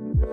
Hello,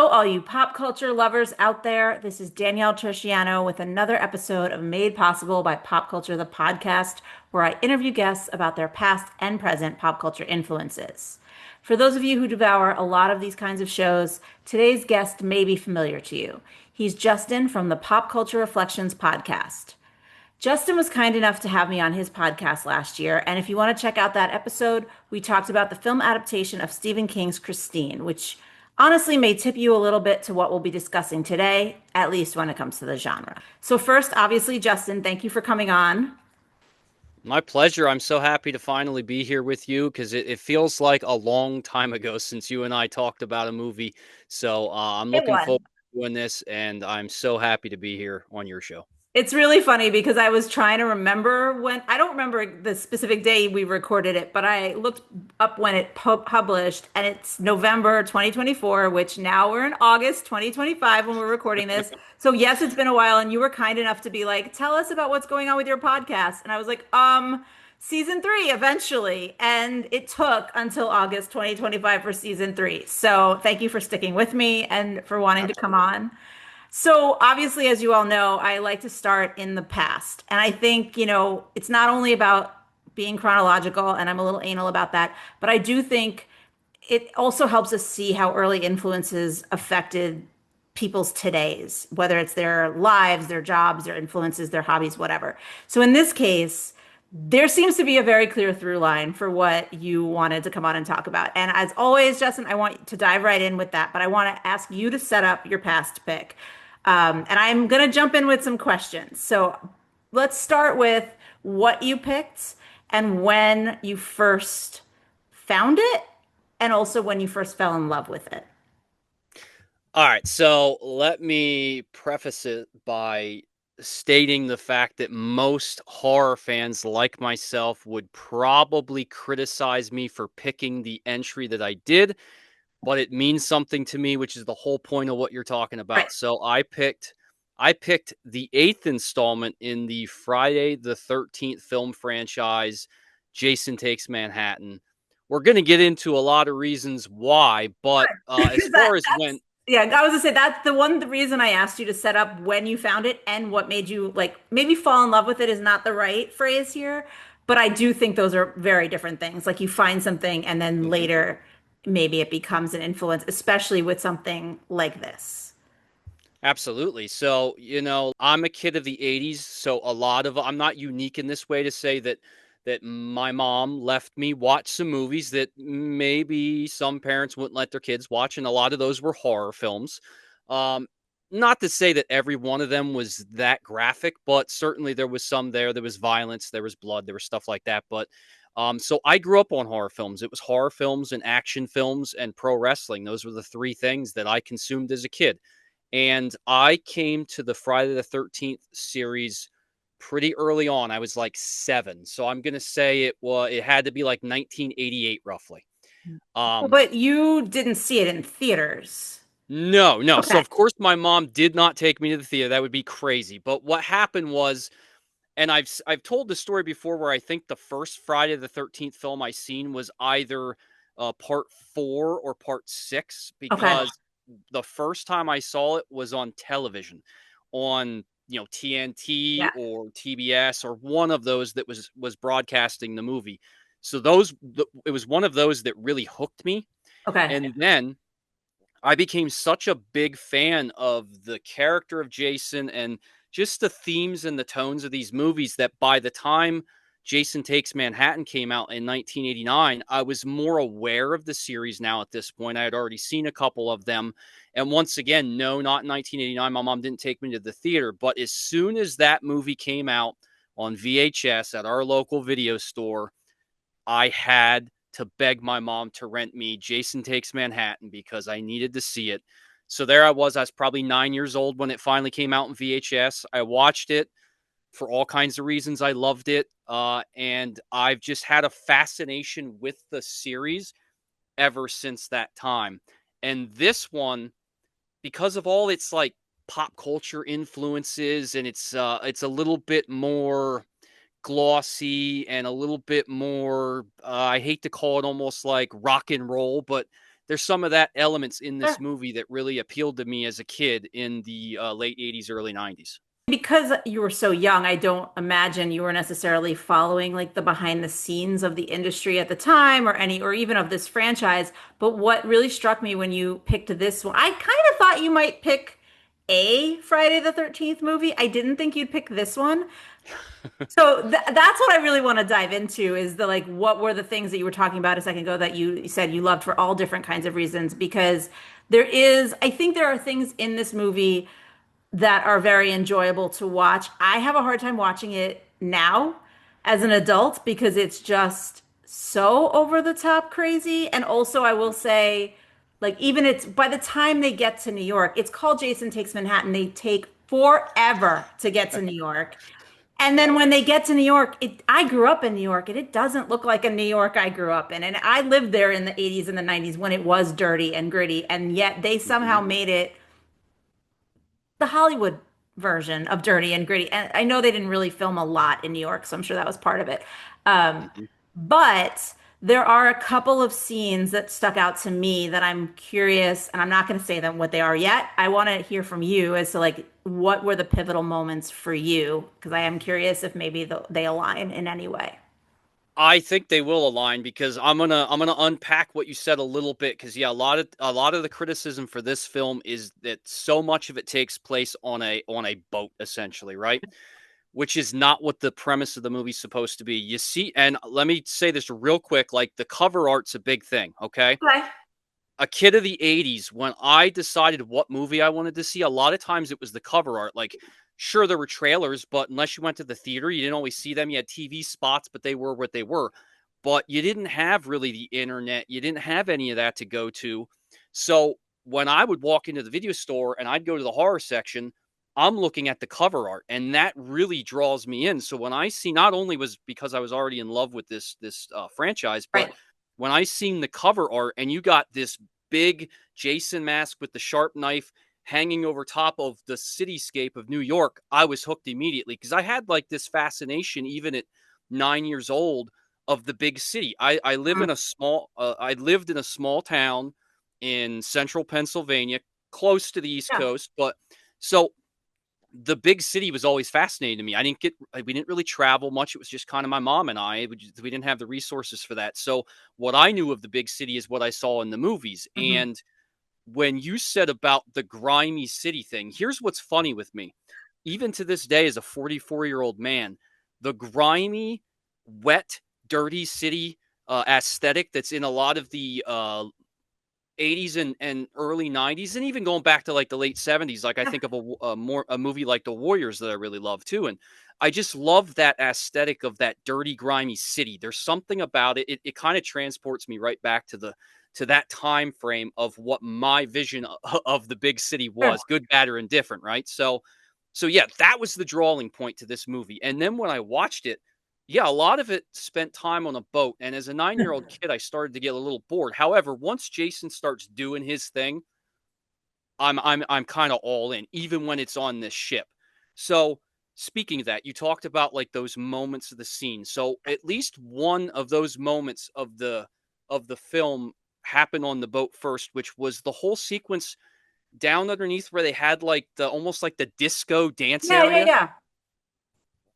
all you pop culture lovers out there. This is Danielle Terciano with another episode of Made Possible by Pop Culture, the podcast, where I interview guests about their past and present pop culture influences. For those of you who devour a lot of these kinds of shows, today's guest may be familiar to you. He's Justin from the Pop Culture Reflections podcast. Justin was kind enough to have me on his podcast last year, and if you want to check out that episode, we talked about the film adaptation of Stephen King's Christine, which honestly may tip you a little bit to what we'll be discussing today, at least when it comes to the genre. So first, obviously, Justin, thank you for coming on. My pleasure. I'm so happy to finally be here with you because it feels like a long time ago since you and I talked about a movie. So I'm It looking was. forward to doing this, and I'm so happy to be here on your show. It's really funny because I was trying to remember when, I don't remember the specific day we recorded it, but I looked up when it published and it's November 2024, which now we're in August 2025 when we're recording this. So yes, it's been a while and you were kind enough to be like, tell us about what's going on with your podcast. And I was like, season three eventually. And it took until August 2025 for season three. So thank you for sticking with me and for wanting to come Absolutely. on. So obviously, as you all know, I like to start in the past. And I think, it's not only about being chronological, and I'm a little anal about that, but I do think it also helps us see how early influences affected people's todays, whether it's their lives, their jobs, their influences, their hobbies, whatever. So in this case, there seems to be a very clear through line for what you wanted to come on and talk about. And as always, Justin, I want to dive right in with that, but I want to ask you to set up your past pick. And I'm going to jump in with some questions. So let's start with what you picked and when you first found it, and also when you first fell in love with it. All right. So let me preface it by stating the fact that most horror fans like myself would probably criticize me for picking the entry that I did, but it means something to me, which is the whole point of what you're talking Right. about. So I picked the eighth installment in the Friday the 13th film franchise, Jason Takes Manhattan. We're going to get into a lot of reasons why, but as Because far as that's when yeah, I was gonna say that's the reason I asked you to set up when you found it and what made you like maybe fall in love with it is not the right phrase here, but I do think those are very different things. Like you find something and then Mhm. later maybe it becomes an influence, especially with something like this. Absolutely. So, I'm a kid of the 80s, so I'm not unique in this way to say that my mom left me watch some movies that maybe some parents wouldn't let their kids watch, and a lot of those were horror films. Um, Not to say that every one of them was that graphic, but certainly there was some there. There was violence, there was blood, there was stuff like that. But so I grew up on horror films. It was horror films and action films and pro wrestling. Those were the three things that I consumed as a kid. And I came to the Friday the 13th series pretty early on. I was like 7. So I'm going to say it had to be like 1988 roughly. Um But you didn't see it in theaters. no, no. So Okay. of course my mom did not take me to the theater. That would be crazy. But what happened was, and I've told the story before, where I think the first Friday the 13th film I seen was either part 4 or part 6, Okay. because the first time I saw it was on television, on TNT Yeah. or TBS, or one of those that was broadcasting the movie. So it was one of those that really hooked me. Okay. And then I became such a big fan of the character of Jason and just the themes and the tones of these movies that by the time Jason Takes Manhattan came out in 1989, I was more aware of the series now at this point. I had already seen a couple of them. And once again, no, not in 1989. My mom didn't take me to the theater. But as soon as that movie came out on VHS at our local video store, I had to beg my mom to rent me Jason Takes Manhattan because I needed to see it. So there I was. I was probably 9 years old when it finally came out in VHS. I watched it for all kinds of reasons. I loved it. And I've just had a fascination with the series ever since that time. And this one because of all its like pop culture influences, and it's a little bit more glossy and a little bit more I hate to call it almost like rock and roll, but there's some of that elements in this Sure. movie that really appealed to me as a kid in the late 80s, early 90s. Because you were so young, I don't imagine you were necessarily following like the behind the scenes of the industry at the time or any or even of this franchise. But what really struck me when you picked this one, I kind of thought you might pick a Friday the 13th movie. I didn't think you'd pick this one. So that's what I really want to dive into is the like what were the things that you were talking about a second ago that you said you loved for all different kinds of reasons because I think there are things in this movie that are very enjoyable to watch. I have a hard time watching it now as an adult because it's just so over the top crazy. And also, I will say, like, even it's by the time they get to New York, it's called Jason Takes Manhattan. They take forever to get to New York. And then Yeah. when they get to New York, I grew up in New York and it doesn't look like a New York I grew up in. And I lived there in the 80s and the 90s when it was dirty and gritty. And yet they somehow Hmm. made it the Hollywood version of Dirty and Gritty. And I know they didn't really film a lot in New York, so I'm sure that was part of it. Um, Hmm. but there are a couple of scenes that stuck out to me that I'm curious, and I'm not going to say them what they are yet. I want to hear from you as to like what were the pivotal moments for you, because I am curious if maybe they align in any way. I think they will align because I'm gonna unpack what you said a little bit because yeah, a lot of the criticism for this film is that so much of it takes place on a boat essentially, right? Which is not what the premise of the movie's supposed to be. You see, and let me say this real quick, like the cover art's a big thing, okay? Okay. A kid of the 80s, when I decided what movie I wanted to see, a lot of times it was the cover art. Like, sure, there were trailers, but unless you went to the theater, you didn't always see them. You had TV spots, but they were what they were. But you didn't have really the internet. You didn't have any of that to go to. So when I would walk into the video store and I'd go to the horror section, I'm looking at the cover art, and that really draws me in. So when I see, not only was because I was already in love with this franchise, but Right. when I seen the cover art and you got this big Jason mask with the sharp knife hanging over top of the cityscape of New York, I was hooked immediately because I had like this fascination even at 9 years old of the big city. I live Mm, in a small I lived in a small town in central Pennsylvania, close to the East yeah. Coast, but so the big city was always fascinating to me. We didn't really travel much. It was just kind of my mom and I. We didn't have the resources for that. So what I knew of the big city is what I saw in the movies. Mhm. And when you said about the grimy city thing, here's what's funny with me. Even to this day, as a 44-year-old man, the grimy, wet, dirty city aesthetic that's in a lot of the 80s and early 90s, and even going back to like the late 70s, like I Yeah. think of a movie like The Warriors that I really love too. And I just love that aesthetic of that dirty grimy city. There's something about it kind of transports me right back to that time frame of what my vision of the big city Sure. was, good, bad, or indifferent, right? So yeah, that was the drawing point to this movie. And then when I watched it, yeah, a lot of it spent time on a boat. And as a 9-year-old kid, I started to get a little bored. However, once Jason starts doing his thing, I'm kind of all in, even when it's on this ship. So speaking of that, you talked about like those moments of the scene. So at least one of those moments of the film happened on the boat first, which was the whole sequence down underneath where they had like the almost like the disco dance Yeah, yeah, area. yeah.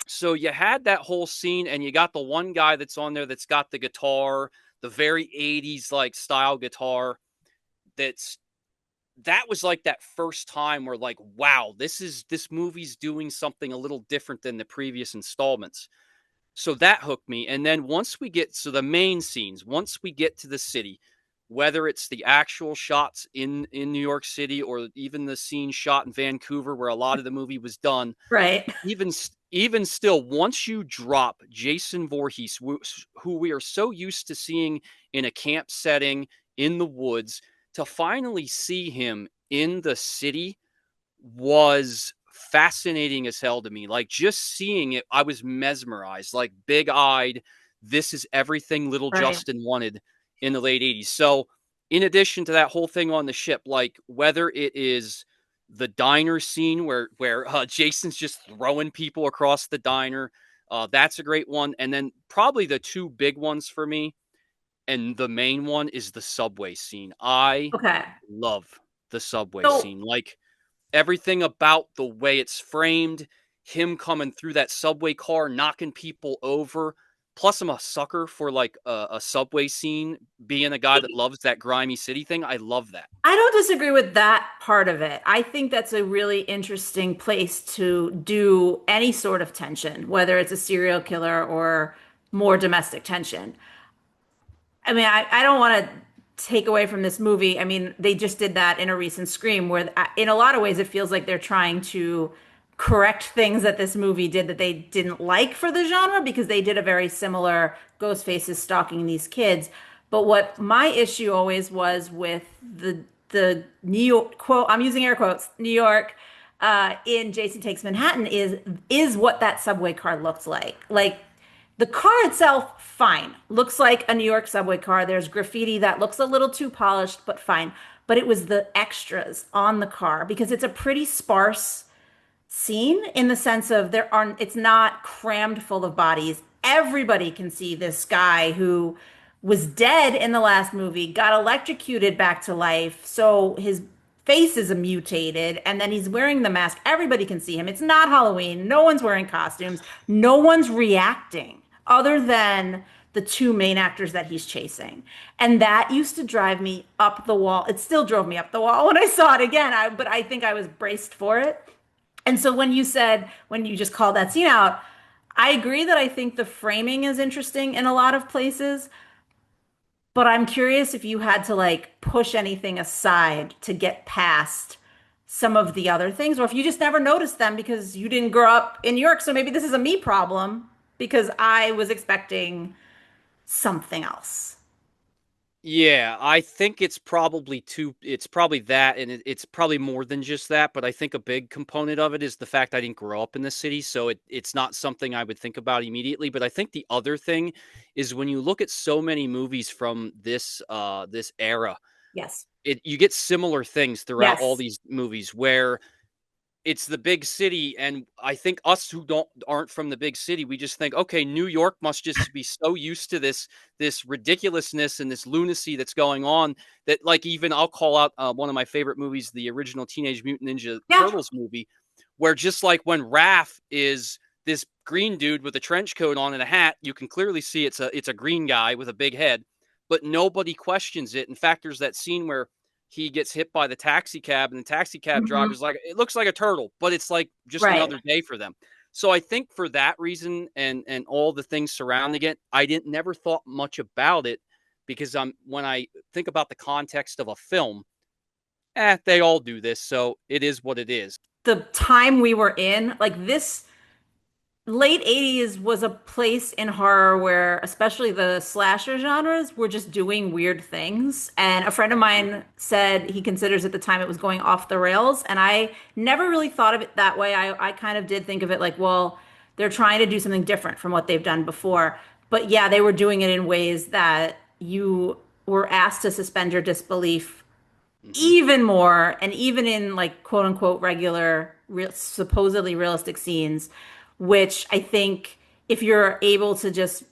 So you had that whole scene, and you got the one guy that's on there that's got the guitar, the very 80s like style guitar. That's that was like that first time where like, wow, this movie's doing something a little different than the previous installments. So that hooked me. And then once we get the main scenes, once we get to the city, whether it's the actual shots in New York City or even the scene shot in Vancouver where a lot of the movie was done, Right. even still, once you drop Jason Voorhees, who we are so used to seeing in a camp setting in the woods, to finally see him in the city was fascinating as hell to me. Like just seeing it, I was mesmerized, like big eyed. This is everything little Right. Justin wanted in the late 80s. So in addition to that whole thing on the ship, like whether it is the diner scene where Jason's just throwing people across the diner, that's a great one. And then probably the two big ones for me, and the main one is the subway scene. I Okay. love the subway So scene. Like everything about the way it's framed, him coming through that subway car, knocking people over. Plus, I'm a sucker for like a subway scene. Being a guy that loves that grimy city thing, I love that. I don't disagree with that part of it. I think that's a really interesting place to do any sort of tension, whether it's a serial killer or more domestic tension. I mean, I don't want to take away from this movie. I mean, they just did that in a recent Scream, where in a lot of ways it feels like they're trying to correct things that this movie did that they didn't like for the genre because they did a very similar Ghostface is stalking these kids. But what my issue always was with the New York quote, I'm using air quotes, New York in Jason Takes Manhattan is what that subway car looked like. Like the car itself, fine. Looks like a New York subway car. There's graffiti that looks a little too polished, but fine. But it was the extras on the car because it's a pretty sparse scene in the sense of it's not crammed full of bodies. Everybody can see this guy who was dead in the last movie, got electrocuted back to life. So his face is mutated and then he's wearing the mask. Everybody can see him. It's not Halloween. No one's wearing costumes. No one's reacting other than the two main actors that he's chasing. And that used to drive me up the wall. It still drove me up the wall when I saw it again. But I think I was braced for it. And so when you just called that scene out, I agree that I think the framing is interesting in a lot of places, but I'm curious if you had to like push anything aside to get past some of the other things, or if you just never noticed them because you didn't grow up in New York. So maybe this is a me problem because I was expecting something else. Yeah, I think it's probably that, and it's probably more than just that, but I think a big component of it is the fact I didn't grow up in the city, so it's not something I would think about immediately. But I think the other thing is when you look at so many movies from this era, Yes. you get similar things throughout all Yes. these movies where it's the big city, and I think us who aren't from the big city, we just think, okay, New York must just be so used to this ridiculousness and this lunacy that's going on that, like, even I'll call out one of my favorite movies, the original Teenage Mutant Ninja Yeah. Turtles movie, where just like when Raph is this green dude with a trench coat on and a hat, you can clearly see it's a green guy with a big head, but nobody questions it. In fact, there's that scene where he gets hit by the taxi cab and the taxi cab Mhm. driver's like, it looks like a turtle, but it's like just Right. another day for them. So I think for that reason and all the things surrounding it, I didn't never thought much about it because when I think about the context of a film, they all do this, so it is what it is. The time we were in, like this late 80s was a place in horror where especially the slasher genres were just doing weird things. And a friend of mine said he considers at the time it was going off the rails. And I never really thought of it that way. I kind of did think of it like, well, they're trying to do something different from what they've done before. But yeah, they were doing it in ways that you were asked to suspend your disbelief Mm-hmm. even more, and even in like quote unquote regular supposedly realistic scenes, which I think if you're able to just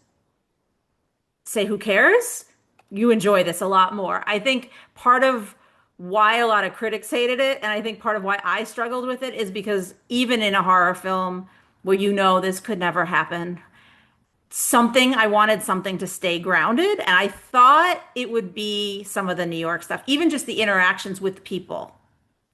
say who cares, you enjoy this a lot more. I think part of why a lot of critics hated it, and I think part of why I struggled with it, is because even in a horror film where you know this could never happen, I wanted something to stay grounded. And I thought it would be some of the New York stuff, even just the interactions with people.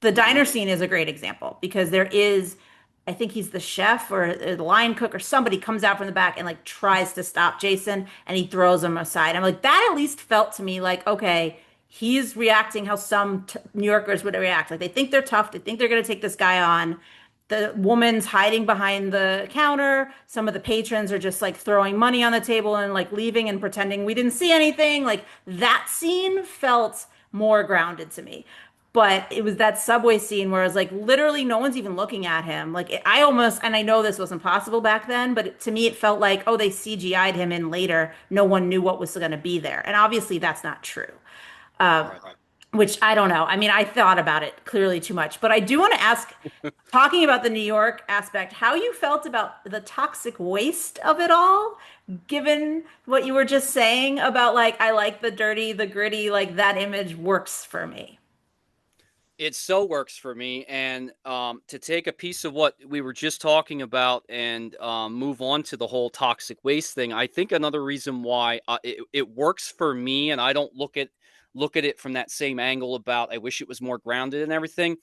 The Mm-hmm. diner scene is a great example because I think he's the chef or the line cook or somebody comes out from the back and like tries to stop Jason and he throws him aside. I'm like, that at least felt to me like, okay, he's reacting how some New Yorkers would react. Like they think they're tough. They think they're going to take this guy on. The woman's hiding behind the counter. Some of the patrons are just like throwing money on the table and like leaving and pretending we didn't see anything. Like that scene felt more grounded to me. But it was that subway scene where it's like literally no one's even looking at him. I almost, and I know this wasn't possible back then, but to me it felt like, oh, they CGI'd him in later. No one knew what was going to be there. And obviously that's not true. Right. which I don't know. I mean, I thought about it clearly too much, but I do want to ask, talking about the New York aspect, how you felt about the toxic waste of it all, given what you were just saying about like, I like the dirty, the gritty, like that image works for me. It so works for me. And to take a piece of what we were just talking about and move on to the whole toxic waste thing, I think another reason why it works for me, and I don't look at it from that same angle about I wish it was more grounded and everything.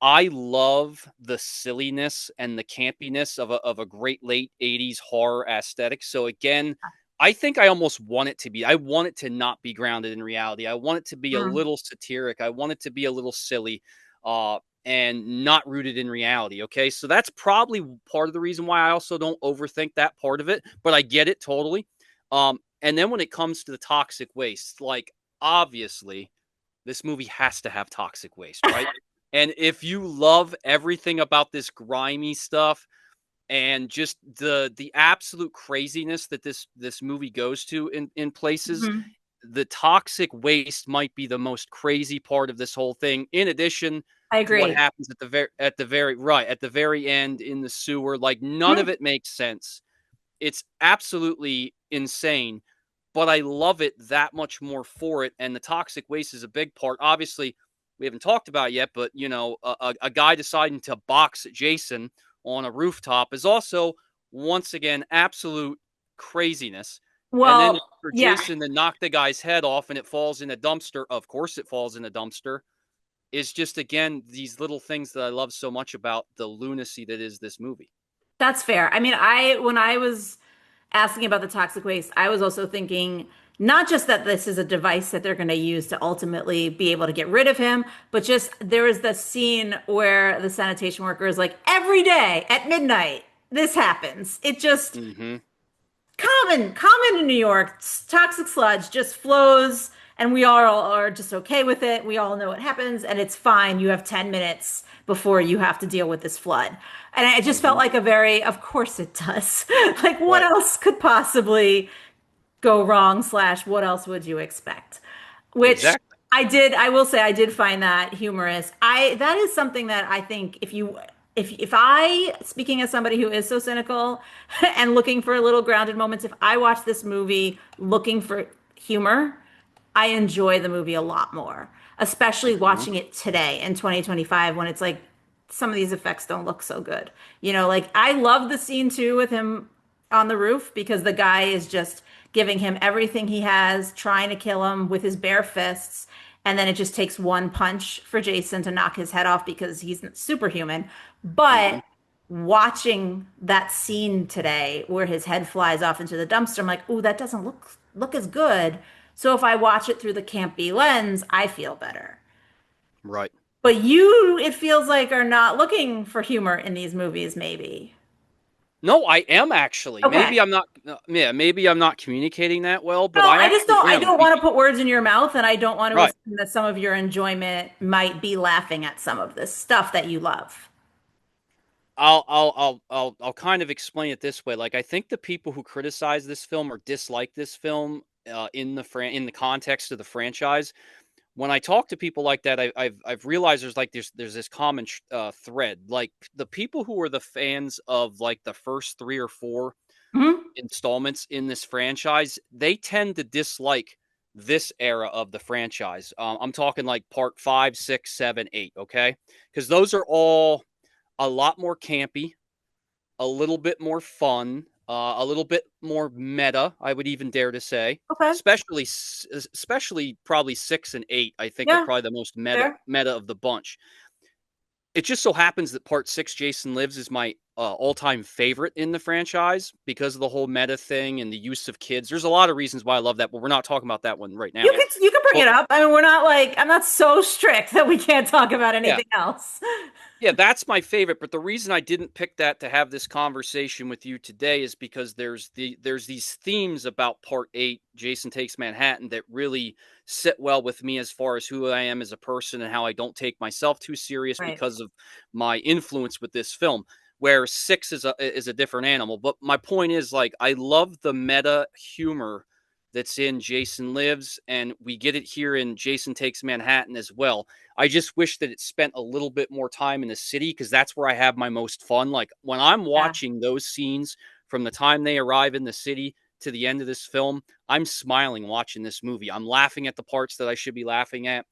I love the silliness and the campiness of a great late 80s horror aesthetic. So again, I think I almost want it to be. I want it to not be grounded in reality. I want it to be a Mm. little satiric. I want it to be a little silly, and not rooted in reality. Okay, so that's probably part of the reason why I also don't overthink that part of it. But I get it totally. And then when it comes to the toxic waste, like obviously, this movie has to have toxic waste, right? And if you love everything about this grimy stuff and just the absolute craziness that this movie goes to in places, Mhm. the toxic waste might be the most crazy part of this whole thing. In addition I to what agree. happens at the very end in the sewer, like none of Mhm. it makes sense. It's absolutely insane, but I love it that much more for it. And the toxic waste is a big part. Obviously, we haven't talked about it yet, but a guy deciding to box Jason on a rooftop is also once again absolute craziness. And then Well, for yeah. Jason to knock the guy's head off and it falls in a dumpster, of course it falls in a dumpster, is just again these little things that I love so much about the lunacy that is this movie. That's fair. I mean, when I was asking about the toxic waste, I was also thinking not just that this is a device that they're going to use to ultimately be able to get rid of him, but just there was the scene where the sanitation worker is like, every day at midnight, this happens. It just Mm-hmm. common in New York. Toxic sludge just flows, and we all are just okay with it. We all know what happens, and it's fine. You have 10 minutes before you have to deal with this flood. And it just felt Mm-hmm. like a very, of course it does. Like, what Right. else could possibly go wrong, slash, what else would you expect? Which Exactly. I will say I did find that humorous. That is something that I think if I, speaking as somebody who is so cynical and looking for little grounded moments, if I watch this movie looking for humor, I enjoy the movie a lot more, especially Mm-hmm. watching it today in 2025 when it's like some of these effects don't look so good. Like I love the scene too with him on the roof because the guy is just giving him everything he has, trying to kill him with his bare fists. And then it just takes one punch for Jason to knock his head off because he's superhuman. Mm-hmm. But watching that scene today where his head flies off into the dumpster, I'm like, ooh, that doesn't look as good. So if I watch it through the campy lens, I feel better. Right. But you, it feels like, are not looking for humor in these movies, maybe. No, I am actually. Okay. Maybe I'm not. Yeah, maybe I'm not communicating that well, but No, I I just actually don't, I am. don't want to put words in your mouth, and I don't want to Right. assume that some of your enjoyment might be laughing at some of this stuff that you love. I'll kind of explain it this way. Like, I think the people who criticize this film or dislike this film, in the context of the franchise, when I talk to people like that, I've realized there's this common thread. Like the people who are the fans of like the first three or four Mhm. installments in this franchise, they tend to dislike this era of the franchise. I'm talking like part five, six, seven, eight. Okay, because those are all a lot more campy, a little bit more fun, a little bit more meta. I would even dare to say, Okay. especially probably six and eight. I think are Yeah, probably the most fair. meta of the bunch. It just so happens that part six, Jason Lives, is my all-time favorite in the franchise because of the whole meta thing and the use of kids. There's a lot of reasons why I love that, but we're not talking about that one right now. You can bring But it up. I mean, we're not like I'm not so strict that we can't talk about yeah, anything else. yeah, that's my favorite. But the reason I didn't pick that to have this conversation with you today is because there's these themes about part eight, Jason Takes Manhattan, that really sit well with me as far as who I am as a person and how I don't take myself too serious Right. because of my influence with this film. Where six is a different animal. But my point is, like, I love the meta humor that's in Jason Lives, and we get it here in Jason Takes Manhattan as well. I just wish that it spent a little bit more time in the city because that's where I have my most fun. Like when I'm Yeah. watching those scenes from the time they arrive in the city to the end of this film, I'm smiling watching this movie. I'm laughing at the parts that I should be laughing at.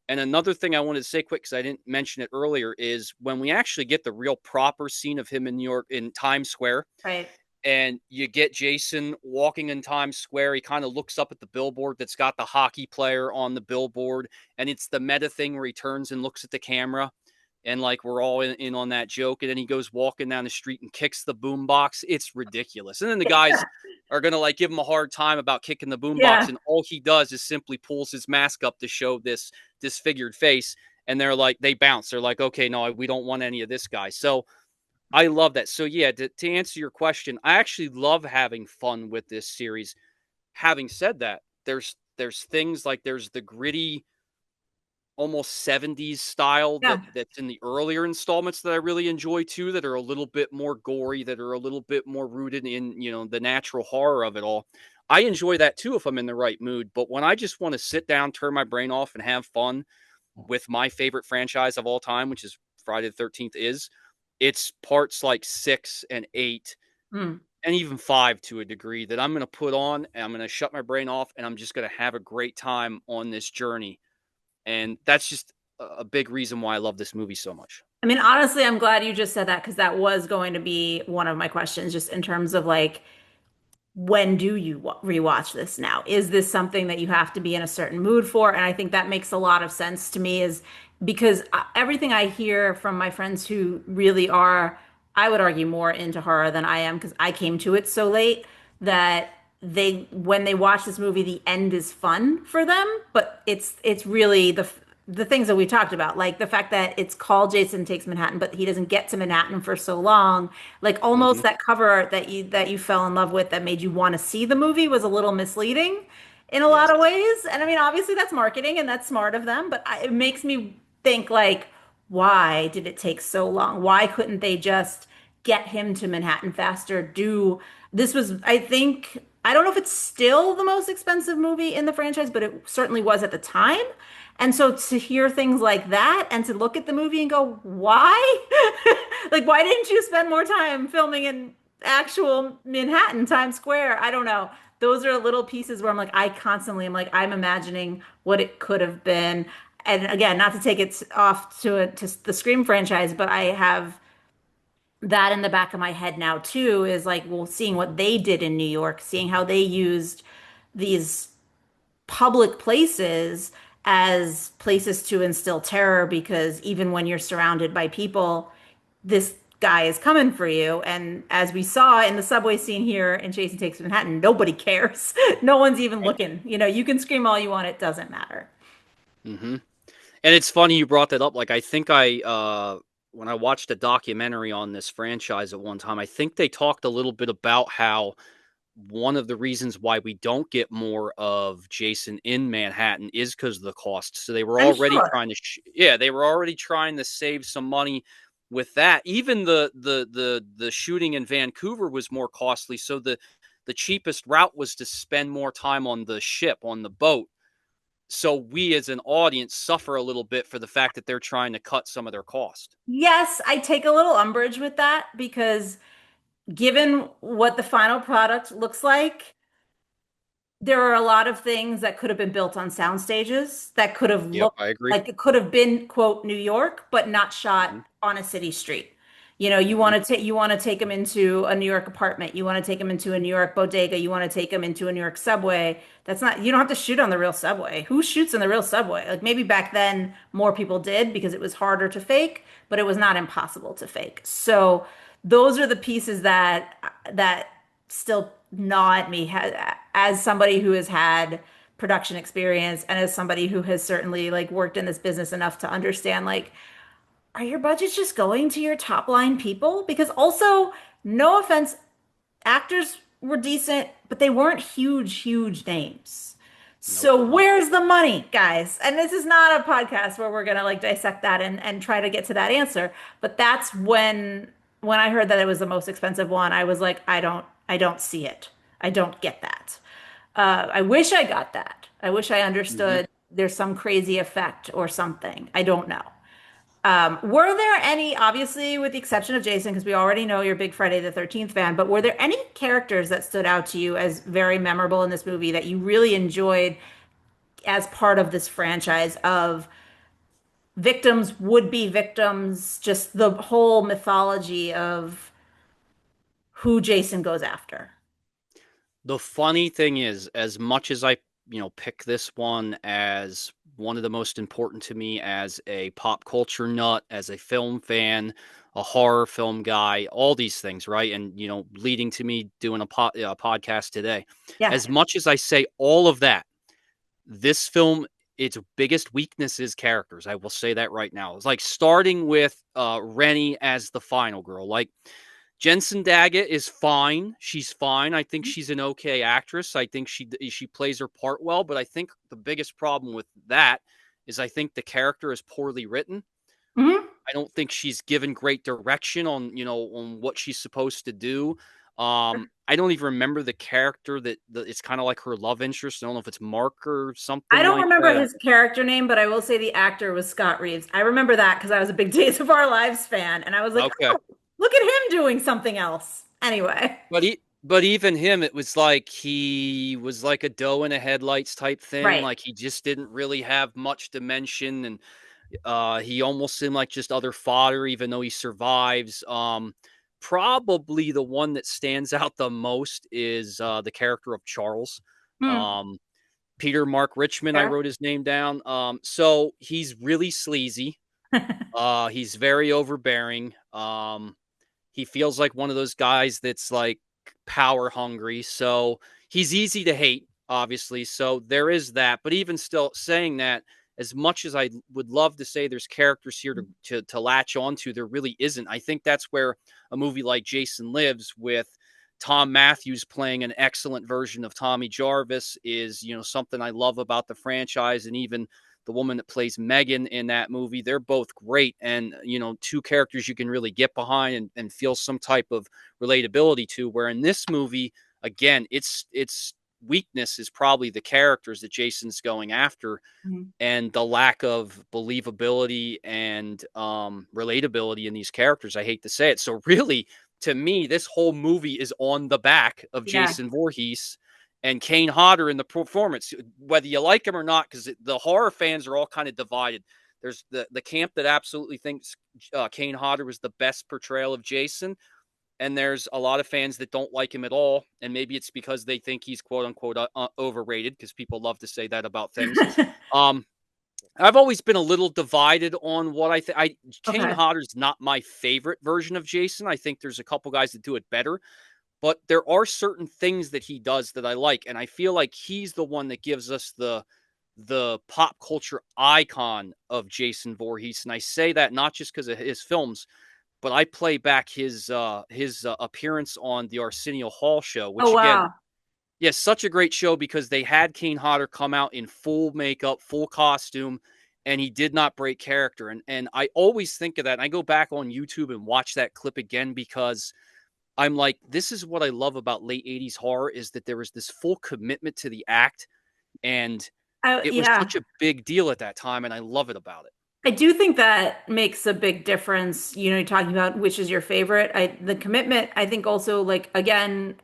And another thing I wanted to say quick, because I didn't mention it earlier, is when we actually get the real proper scene of him in New York in Times Square, Right. and you get Jason walking in Times Square. He kind of looks up at the billboard that's got the hockey player on the billboard, and it's the meta thing where he turns and looks at the camera, and like we're all in on that joke. And then he goes walking down the street and kicks the boombox. It's ridiculous. And then the guys are gonna like give him a hard time about kicking the boombox, Yeah. and all he does is simply pulls his mask up to show this disfigured face. And they're like, they bounce. They're like, okay, no, we don't want any of this guy. So I love that. So yeah, to answer your question, I actually love having fun with this series. Having said that, there's things like there's the gritty, almost 70s style Yeah. that's in the earlier installments that I really enjoy too, that are a little bit more gory, that are a little bit more rooted in, the natural horror of it all. I enjoy that too if I'm in the right mood. But when I just want to sit down, turn my brain off, and have fun with my favorite franchise of all time, which is Friday the 13th, it's parts like 6 and 8 Mm. and even 5 to a degree that I'm going to put on, and I'm going to shut my brain off, and I'm just going to have a great time on this journey. And that's just a big reason why I love this movie so much. I mean, honestly, I'm glad you just said that because that was going to be one of my questions, just in terms of like, when do you rewatch this now? Is this something that you have to be in a certain mood for? And I think that makes a lot of sense to me, is because everything I hear from my friends who really are, I would argue, more into horror than I am because I came to it so late, that when they watch this movie, the end is fun for them, but it's really the things that we talked about, like the fact that it's called Jason Takes Manhattan, but he doesn't get to Manhattan for so long. Like Hmm. almost that cover art that you fell in love with that made you want to see the movie was a little misleading in a lot Yes. of ways. And I mean, obviously that's marketing and that's smart of them, but it makes me think like, why did it take so long? Why couldn't they just get him to Manhattan faster? This was, I think, I don't know if it's still the most expensive movie in the franchise, but it certainly was at the time. And so to hear things like that and to look at the movie and go, why? Like, why didn't you spend more time filming in actual Manhattan, Times Square? I don't know. Those are little pieces where I'm like, I constantly am like, I'm imagining what it could have been. And again, not to take it off to the Scream franchise, but I have that in the back of my head now too, is like, well, seeing what they did in New York, seeing how they used these public places as places to instill terror, because even when you're surrounded by people, this guy is coming for you. And as we saw in the subway scene here in Jason Takes Manhattan, nobody cares. No one's even Right. looking. You can scream all you want, it doesn't matter. Hmm. And it's funny you brought that up. Like I think when I watched a documentary on this franchise at one time, I think they talked a little bit about how one of the reasons why we don't get more of Jason in Manhattan is because of the cost. So they were I'm already sure. trying to, yeah, they were already trying to save some money with that. Even the shooting in Vancouver was more costly. So the cheapest route was to spend more time on the ship, on the boat. So we as an audience suffer a little bit for the fact that they're trying to cut some of their cost. Yes, I take a little umbrage with that because given what the final product looks like, there are a lot of things that could have been built on sound stages that could have Yep, looked I agree. like it could have been, quote, New York, but not shot Hmm. on a city street. You Hmm. want to take them into a New York apartment. You want to take them into a New York bodega. You want to take them into a New York subway. That's not, you don't have to shoot on the real subway. Who shoots in the real subway? Like maybe back then more people did because it was harder to fake, but it was not impossible to fake. So those are the pieces that still gnaw at me as somebody who has had production experience and as somebody who has certainly like worked in this business enough to understand, like, are your budgets just going to your top line people? Because also, no offense, actors were decent, but they weren't huge names. Nope. So where's the money, guys? And this is not a podcast where we're gonna like dissect that and try to get to that answer. But that's when I heard that it was the most expensive one, I was like, I don't see it. I don't get that. I wish I got that. I wish I Hmm. understood there's some crazy effect or something. I don't know. Were there any, obviously, with the exception of Jason, because we already know you're a big Friday the 13th fan, but were there any characters that stood out to you as very memorable in this movie that you really enjoyed as part of this franchise of victims, would-be victims, just the whole mythology of who Jason goes after? The funny thing is, as much as I, pick this one as one of the most important to me as a pop culture nut, as a film fan, a horror film guy, all these things, right? And, leading to me doing a podcast today. Yes. As much as I say all of that, this film, its biggest weakness is characters. I will say that right now. It's like starting with Rennie as the final girl. Like, Jensen Daggett is fine. She's fine. I think she's an okay actress. I think she plays her part well, but I think the biggest problem with that is I think the character is poorly written. Hmm. I don't think she's given great direction on, on what she's supposed to do. I don't even remember the character it's kind of like her love interest. I don't know if it's Mark or I something don't like remember that. his character name, but I will say the actor was Scott Reeves. I remember that because I was a big Days of Our Lives fan, and I was like, Okay. oh, look at him doing something else. Anyway, But even him, it was like he was like a doe in a headlights type thing. right. Like he just didn't really have much dimension, and he almost seemed like just other fodder, even though he survives. Probably the one that stands out the most is the character of Charles. Hmm. Um, Peter Mark Richmond, I Fair. wrote his name down. So he's really sleazy. He's very overbearing. He feels like one of those guys that's like power hungry. So he's easy to hate, obviously. So there is that. But even still saying that, as much as I would love to say there's characters here to latch onto, there really isn't. I think that's where a movie like Jason Lives, with Tom Matthews playing an excellent version of Tommy Jarvis, is, something I love about the franchise. And even the woman that plays Megan in that movie, they're both great. And, two characters you can really get behind and feel some type of relatability to. Where in this movie, again, it's weakness is probably the characters that Jason's going after, Mhm. and the lack of believability and relatability in these characters. I hate to say it. So really, to me, this whole movie is on the back of Yeah. Jason Voorhees and Kane Hodder in the performance, whether you like him or not, because the horror fans are all kind of divided. There's the camp that absolutely thinks Kane Hodder was the best portrayal of Jason, and there's a lot of fans that don't like him at all, and maybe it's because they think he's quote unquote overrated, because people love to say that about things. Um, I've always been a little divided on what I think. Kane Okay. Hodder's not my favorite version of Jason. I think there's a couple guys that do it better, but there are certain things that he does that I like, and I feel like he's the one that gives us the pop culture icon of Jason Voorhees. And I say that not just because of his films, but I play back his appearance on the Arsenio Hall show, Oh, which again, wow. yes, such a great show because they had Kane Hodder come out in full makeup, full costume, and he did not break character. And I always think of that. And I go back on YouTube and watch that clip again because I'm like, this is what I love about late 80s horror, is that there was this full commitment to the act, and it was Yeah. such a big deal at that time, and I love it about it. I do think that makes a big difference. You're talking about which is your favorite. The commitment, I think also like again,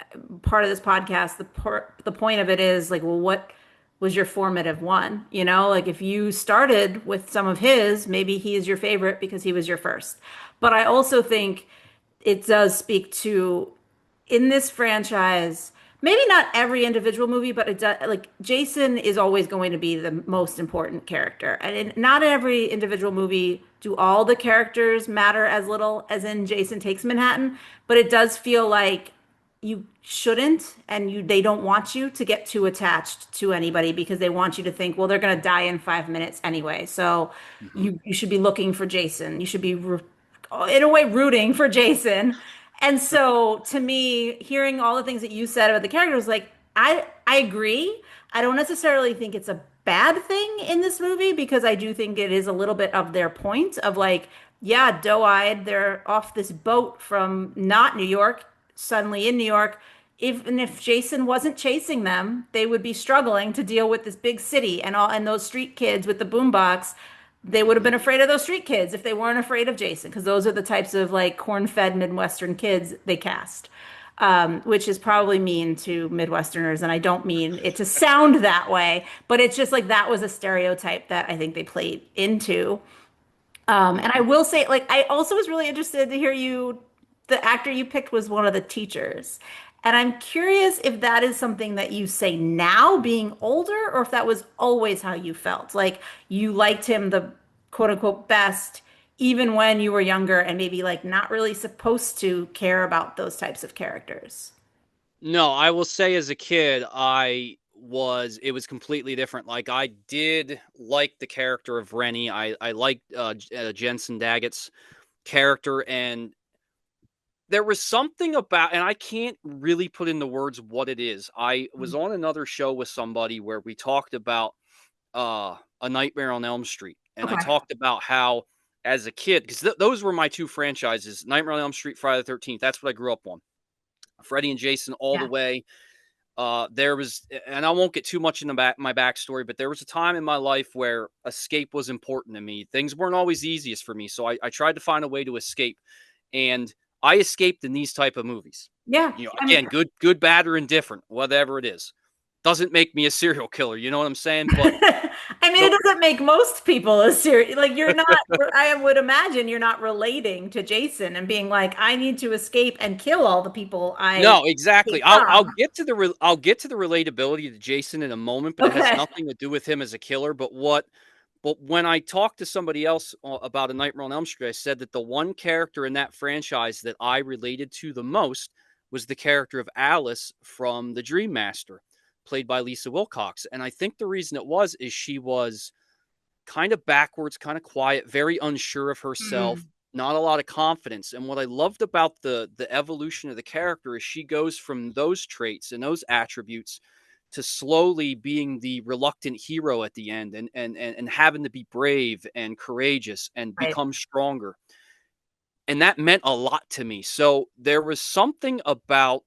part of this podcast, the point of it is like, well, what was your formative one? Like if you started with some of his, maybe he is your favorite because he was your first. But I also think it does speak to in this franchise, maybe not every individual movie, but it does, like Jason is always going to be the most important character. And not every individual movie do all the characters matter as little as in Jason Takes Manhattan, but it does feel like you shouldn't and they don't want you to get too attached to anybody because they want you to think, well, they're going to die in 5 minutes anyway. So Mm-hmm. you should be looking for Jason. You should be in a way rooting for Jason. And so to me, hearing all the things that you said about the characters, like I agree. I don't necessarily think it's a bad thing in this movie because I do think it is a little bit of their point of like, yeah, doe-eyed, they're off this boat from not New York, suddenly in New York. if Jason wasn't chasing them, they would be struggling to deal with this big city and all and those street kids with the boombox. They would have been afraid of those street kids if they weren't afraid of Jason, because those are the types of like corn-fed Midwestern kids they cast. Which is probably mean to Midwesterners, and I don't mean it to sound that way, but it's just like that was a stereotype that I think they played into. And I will say, like, I also was really interested to hear you, the actor you picked was one of the teachers. And I'm curious if that is something that you say now, being older, or if that was always how you felt. Like you liked him the quote unquote best, even when you were younger and maybe like not really supposed to care about those types of characters. No, I will say as a kid, it was completely different. Like I did like the character of Rennie. I liked Jensen Daggett's character, and there was something about, and I can't really put into words what it is. I was on another show with somebody where we talked about A Nightmare on Elm Street, and I Okay. talked about how as a kid, because those were my two franchises, Nightmare on Elm Street, Friday the 13th. That's what I grew up on. Freddy and Jason all the Yeah. way. There was, and I won't get too much into my backstory, but there was a time in my life where escape was important to me. Things weren't always easiest for me, so I tried to find a way to escape, and I escaped in these type of movies. Yeah. You know, I mean, again, good, bad, or indifferent, whatever it is, doesn't make me a serial killer. You know what I'm saying? But I mean, the it doesn't make most people a serious, like you're not, I would imagine you're not relating to Jason and being like, I need to escape and kill all the people I No, exactly. came from. I'll get to the relatability to Jason in a moment, but it has Okay. nothing to do with him as a killer. But when I talked to somebody else about A Nightmare on Elm Street, I said that the one character in that franchise that I related to the most was the character of Alice from The Dream Master, played by Lisa Wilcox. And I think the reason it was is she was kind of backwards, kind of quiet, very unsure of herself, Hmm. not a lot of confidence. And what I loved about the evolution of the character is she goes from those traits and those attributes to slowly being the reluctant hero at the end, and having to be brave and courageous and Right. become stronger. And that meant a lot to me. So there was something about,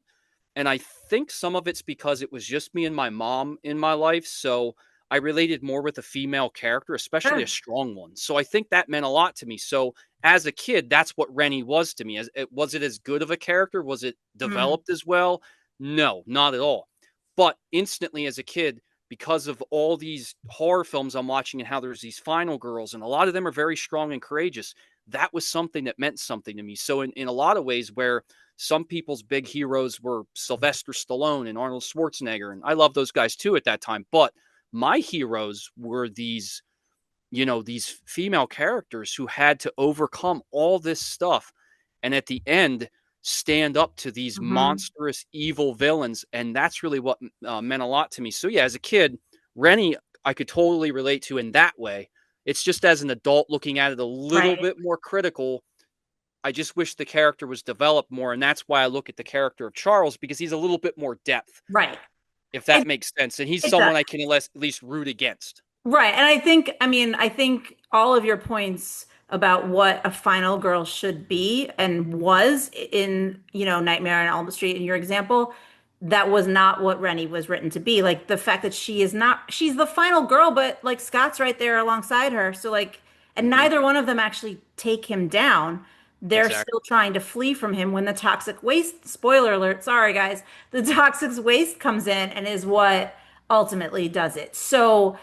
and I think some of it's because it was just me and my mom in my life. So I related more with a female character, especially a Sure. strong one. So I think that meant a lot to me. So as a kid, that's what Rennie was to me. Was it as good of a character? Was it Hmm. developed as well? No, not at all. But instantly as a kid, because of all these horror films I'm watching and how there's these final girls, and a lot of them are very strong and courageous, that was something that meant something to me. So in a lot of ways, where some people's big heroes were Sylvester Stallone and Arnold Schwarzenegger, and I love those guys too at that time. But my heroes were these, these female characters who had to overcome all this stuff, and at the end stand up to these Hmm. monstrous evil villains, and that's really what meant a lot to me. So yeah, as a kid, Rennie I could totally relate to in that way. It's just as an adult looking at it a little Right. bit more critical, I just wish the character was developed more, and that's why I look at the character of Charles, because he's a little bit more depth, Right. if It, that makes sense, and he's it does. someone I can at least root against. Right. And I think, I mean, I think all of your points about what a final girl should be and was in, Nightmare on Elm Street in your example, that was not what Rennie was written to be. Like the fact that she is not, she's the final girl, but like Scott's right there alongside her. So like, and Mm-hmm. neither one of them actually take him down. They're still Exactly. trying to flee from him when the toxic waste, spoiler alert, sorry guys, the toxic waste comes in and is what ultimately does it. So,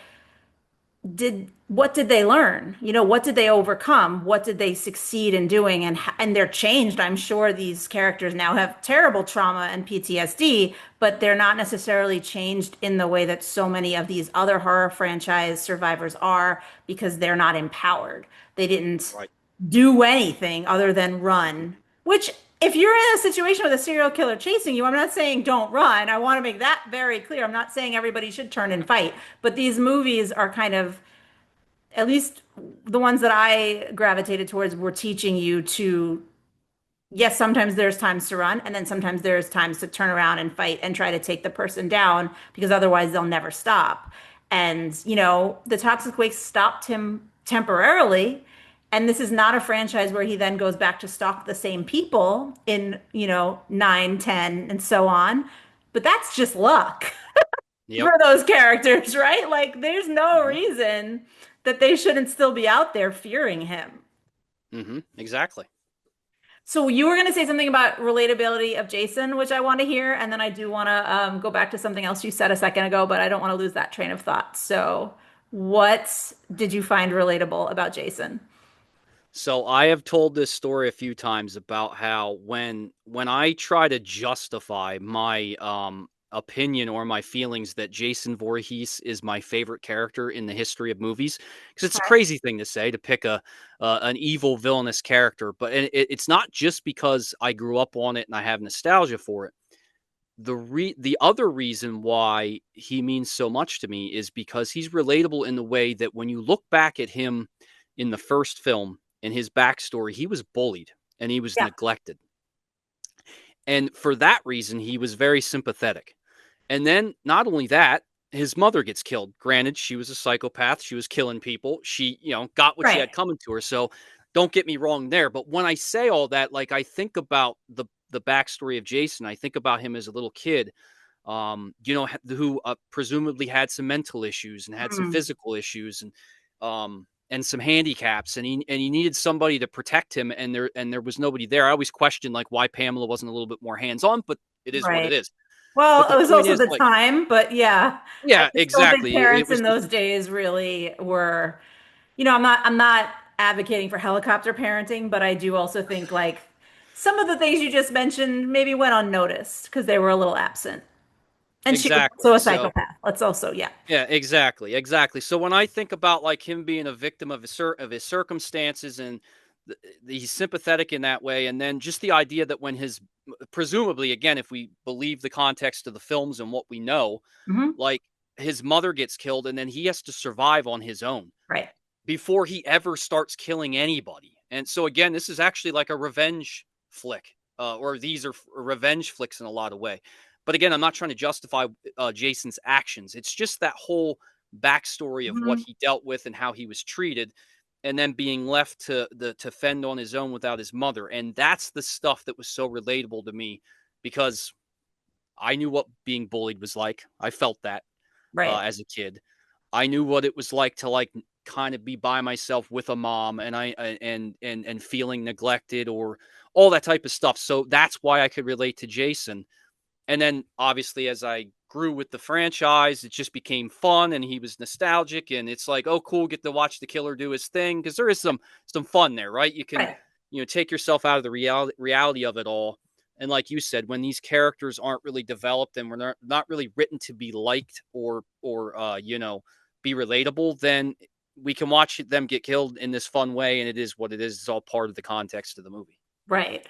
what did they learn? What did they overcome? What did they succeed in doing? And they're changed. I'm sure these characters now have terrible trauma and PTSD, but they're not necessarily changed in the way that so many of these other horror franchise survivors are because they're not empowered. They didn't Right. do anything other than run, which if you're in a situation with a serial killer chasing you, I'm not saying don't run. I want to make that very clear. I'm not saying everybody should turn and fight, but these movies are kind of, at least the ones that I gravitated towards, were teaching you to, yes, sometimes there's times to run, and then sometimes there's times to turn around and fight and try to take the person down because otherwise they'll never stop. And, the toxic waste stopped him temporarily. And this is not a franchise where he then goes back to stalk the same people in, 9, 10, and so on. But that's just luck for Yep. those characters, right? Like, there's no Hmm. reason that they shouldn't still be out there fearing him. Hmm. Exactly. So you were going to say something about relatability of Jason, which I want to hear, and then I do want to go back to something else you said a second ago, but I don't want to lose that train of thought. So, what did you find relatable about Jason? So I have told this story a few times about how when I try to justify my opinion or my feelings that Jason Voorhees is my favorite character in the history of movies, because it's a Okay. crazy thing to say, to pick a an evil villainous character, but it's not just because I grew up on it and I have nostalgia for it. The other reason why he means so much to me is because he's relatable in the way that when you look back at him in the first film and his backstory, he was bullied and he was Yeah. neglected. And for that reason, he was very sympathetic. And then not only that, his mother gets killed. Granted, she was a psychopath. She was killing people. She, got what she Right. had coming to her. So don't get me wrong there. But when I say all that, like I think about the backstory of Jason, I think about him as a little kid, who presumably had some mental issues and had some Hmm. physical issues and some handicaps, and he needed somebody to protect him, and there was nobody there. I always questioned like why Pamela wasn't a little bit more hands on, but it is what it Right. is. But Well, the it was point also is, the like, time, but yeah, I yeah, just don't think exactly. It parents was in just those days really were, I'm not advocating for helicopter parenting, but I do also think like some of the things you just mentioned maybe went unnoticed because they were a little absent. And she was exactly. also a So psychopath. Let's also, yeah. yeah, exactly, exactly. So when I think about like him being a victim of his circumstances, and he's sympathetic in that way, and then just the idea that when his presumably, again, if we believe the context of the films and what we know, Hmm. like his mother gets killed, and then he has to survive on his own Right. before he ever starts killing anybody. And so again, this is actually like a revenge flick, or these are revenge flicks in a lot of way. But again, I'm not trying to justify Jason's actions. It's just that whole backstory of what Hmm. he dealt with and how he was treated, and then being left to fend on his own without his mother. And that's the stuff that was so relatable to me, because I knew what being bullied was like. I felt that Right. as a kid. I knew what it was like to like kind of be by myself with a mom, and and feeling neglected or all that type of stuff. So that's why I could relate to Jason. And then obviously as I grew with the franchise, it just became fun and he was nostalgic, and it's like, oh cool, get to watch the killer do his thing, because there is some fun there, right? You can, Right. take yourself out of the reality of it all. And like you said, when these characters aren't really developed and we're not really written to be liked or be relatable, then we can watch them get killed in this fun way, and it is what it is. It's all part of the context of the movie. Right.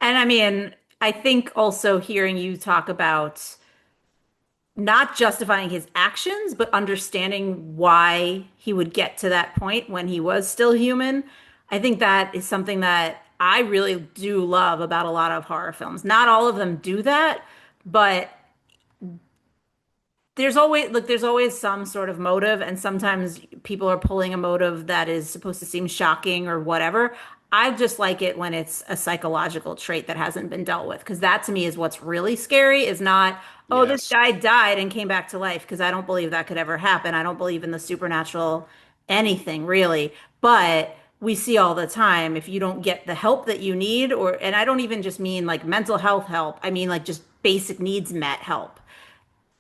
And I mean, I think also hearing you talk about not justifying his actions, but understanding why he would get to that point when he was still human. I think that is something that I really do love about a lot of horror films. Not all of them do that, but there's always some sort of motive, and sometimes people are pulling a motive that is supposed to seem shocking or whatever. I just like it when it's a psychological trait that hasn't been dealt with, because that to me is what's really scary, is not, oh, this Yes. guy died and came back to life, because I don't believe that could ever happen. I don't believe in the supernatural anything really. But we see all the time, if you don't get the help that you need, and I don't even just mean like mental health help, I mean like just basic needs met help,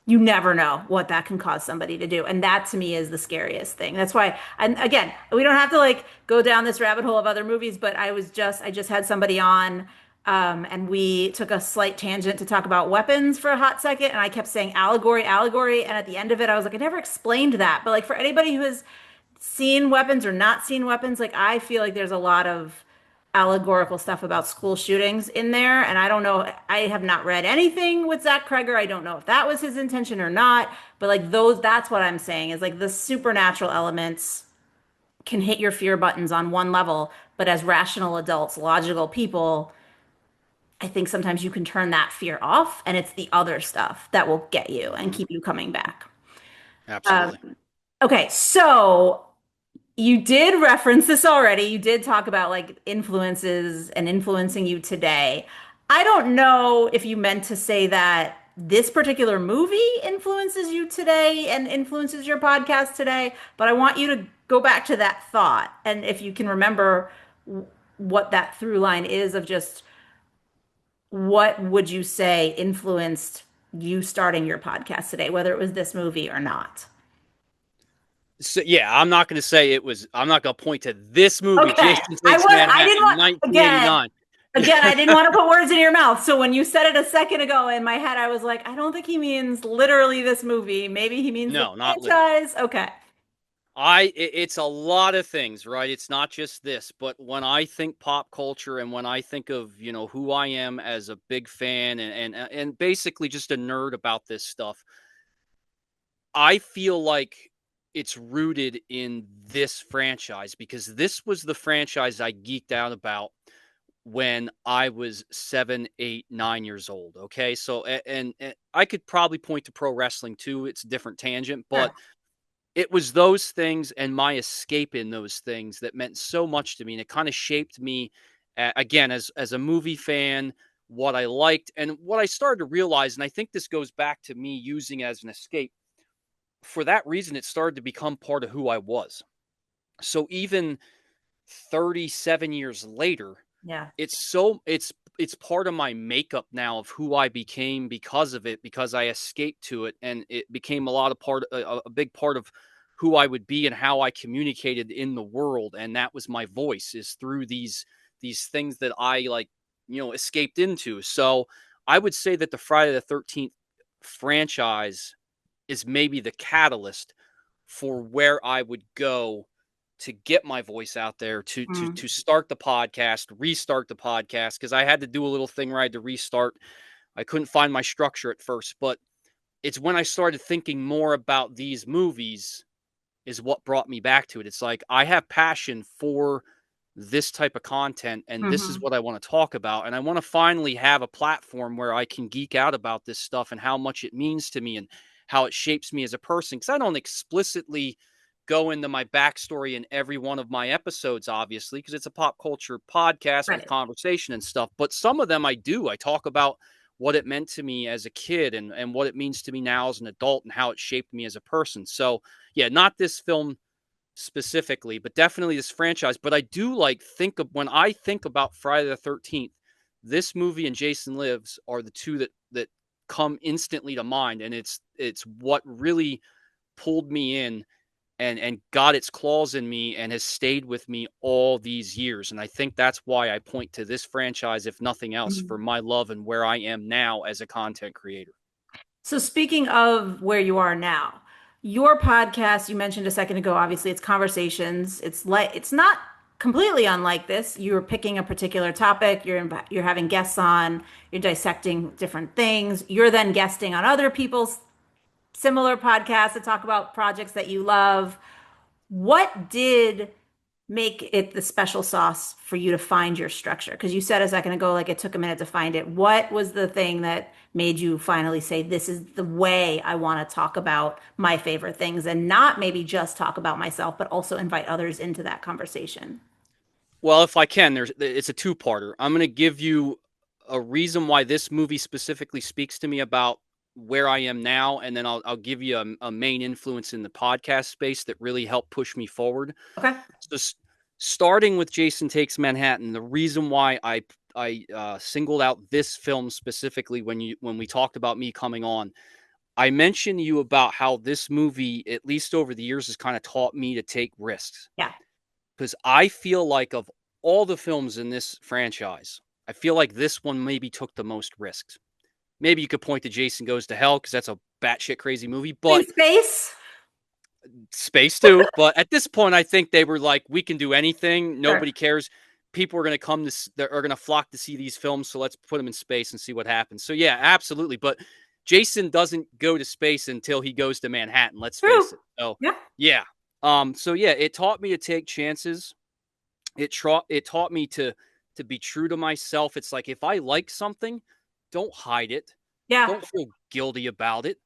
you never know what that can cause somebody to do. And that to me is the scariest thing. That's why, and again, we don't have to like go down this rabbit hole of other movies, but I just had somebody on, and we took a slight tangent to talk about weapons for a hot second. And I kept saying allegory, allegory. And at the end of it, I was like, I never explained that. But like for anybody who has seen weapons or not seen weapons, like I feel like there's a lot of allegorical stuff about school shootings in there. And I don't know, I have not read anything with Zach Kreger. I don't know if that was his intention or not. But like that's what I'm saying is like the supernatural elements can hit your fear buttons on one level. But as rational adults, logical people, I think sometimes you can turn that fear off, and it's the other stuff that will get you and Hmm. keep you coming back. Absolutely. Okay, so You did reference this already. You did talk about like influences and influencing you today. I don't know if you meant to say that this particular movie influences you today and influences your podcast today, but I want you to go back to that thought. And if you can remember what that through line is of just what would you say influenced you starting your podcast today, whether it was this movie or not? So yeah, I'm not going to say it was. I'm not going to point to this movie, Okay. Jason Takes I didn't Manhattan, want, again, 1989. I didn't want to put words in your mouth. So when you said it a second ago in my head, I was like, I don't think he means literally this movie. Maybe he means the No, not literally. franchise. Okay. It's a lot of things, right? It's not just this, but when I think pop culture and when I think of, who I am as a big fan and basically just a nerd about this stuff, I feel like it's rooted in this franchise because this was the franchise I geeked out about when I was 7, 8, 9 years old. Okay. So, and I could probably point to pro wrestling too. It's a different tangent, but Sure. it was those things and my escape in those things that meant so much to me. And it kind of shaped me again, as a movie fan, what I liked and what I started to realize. And I think this goes back to me using as an escape. For that reason, it started to become part of who I was. So even 37 years later, Yeah. it's part of my makeup now of who I became because of it, because I escaped to it, and it became a big part of who I would be and how I communicated in the world, and that was my voice is through these things that I escaped into. So I would say that the Friday the 13th franchise is maybe the catalyst for where I would go to get my voice out there, to to Mm. to start the podcast, restart the podcast, because I had to do a little thing where I had to restart. I couldn't find my structure at first, but it's when I started thinking more about these movies is what brought me back to it. It's like I have passion for this type of content and this is Hmm. what I want to talk about, and I want to finally have a platform where I can geek out about this stuff and how much it means to me and how it shapes me as a person, because I don't explicitly go into my backstory in every one of my episodes, obviously, because it's a pop culture podcast with Right. conversation and stuff, but some of them I do. I talk about what it meant to me as a kid and what it means to me now as an adult and how it shaped me as a person. So yeah, not this film specifically, but definitely this franchise. But I do think of when I think about Friday the 13th, this movie and Jason Lives are the two that come instantly to mind, and it's what really pulled me in and got its claws in me and has stayed with me all these years. And I think that's why I point to this franchise, if nothing else, for Mhm. my love and where I am now as a content creator. So speaking of where you are now, your podcast, you mentioned a second ago, obviously it's conversations. It's not completely unlike this. You're picking a particular topic, you're having guests on, you're dissecting different things. You're then guesting on other people's similar podcasts to talk about projects that you love. What did make it the special sauce for you to find your structure? Because you said a second ago, like it took a minute to find it. What was the thing that made you finally say, this is the way I want to talk about my favorite things and not maybe just talk about myself, but also invite others into that conversation? Well, if I can, it's a two-parter. I'm going to give you a reason why this movie specifically speaks to me about where I am now, and then I'll give you a main influence in the podcast space that really helped push me forward. Okay. So, starting with Jason Takes Manhattan, the reason why I singled out this film specifically when we talked about me coming on, I mentioned to you about how this movie, at least over the years, has kind of taught me to take risks Yeah. because I feel like of all the films in this franchise, I feel like this one maybe took the most risks. Maybe you could point to Jason Goes to Hell because that's a batshit crazy movie, In but space? space too. But at this point, I think they were like, we can do anything. Sure. Nobody cares. People are going to are going to flock to see these films. So let's put them in space and see what happens. So yeah, absolutely. But Jason doesn't go to space until he goes to Manhattan. Let's face True. it. So Yeah. yeah. So yeah, it taught me to take chances. It taught me to be true to myself. It's like if I like something, don't hide it. Yeah. Don't feel guilty about it.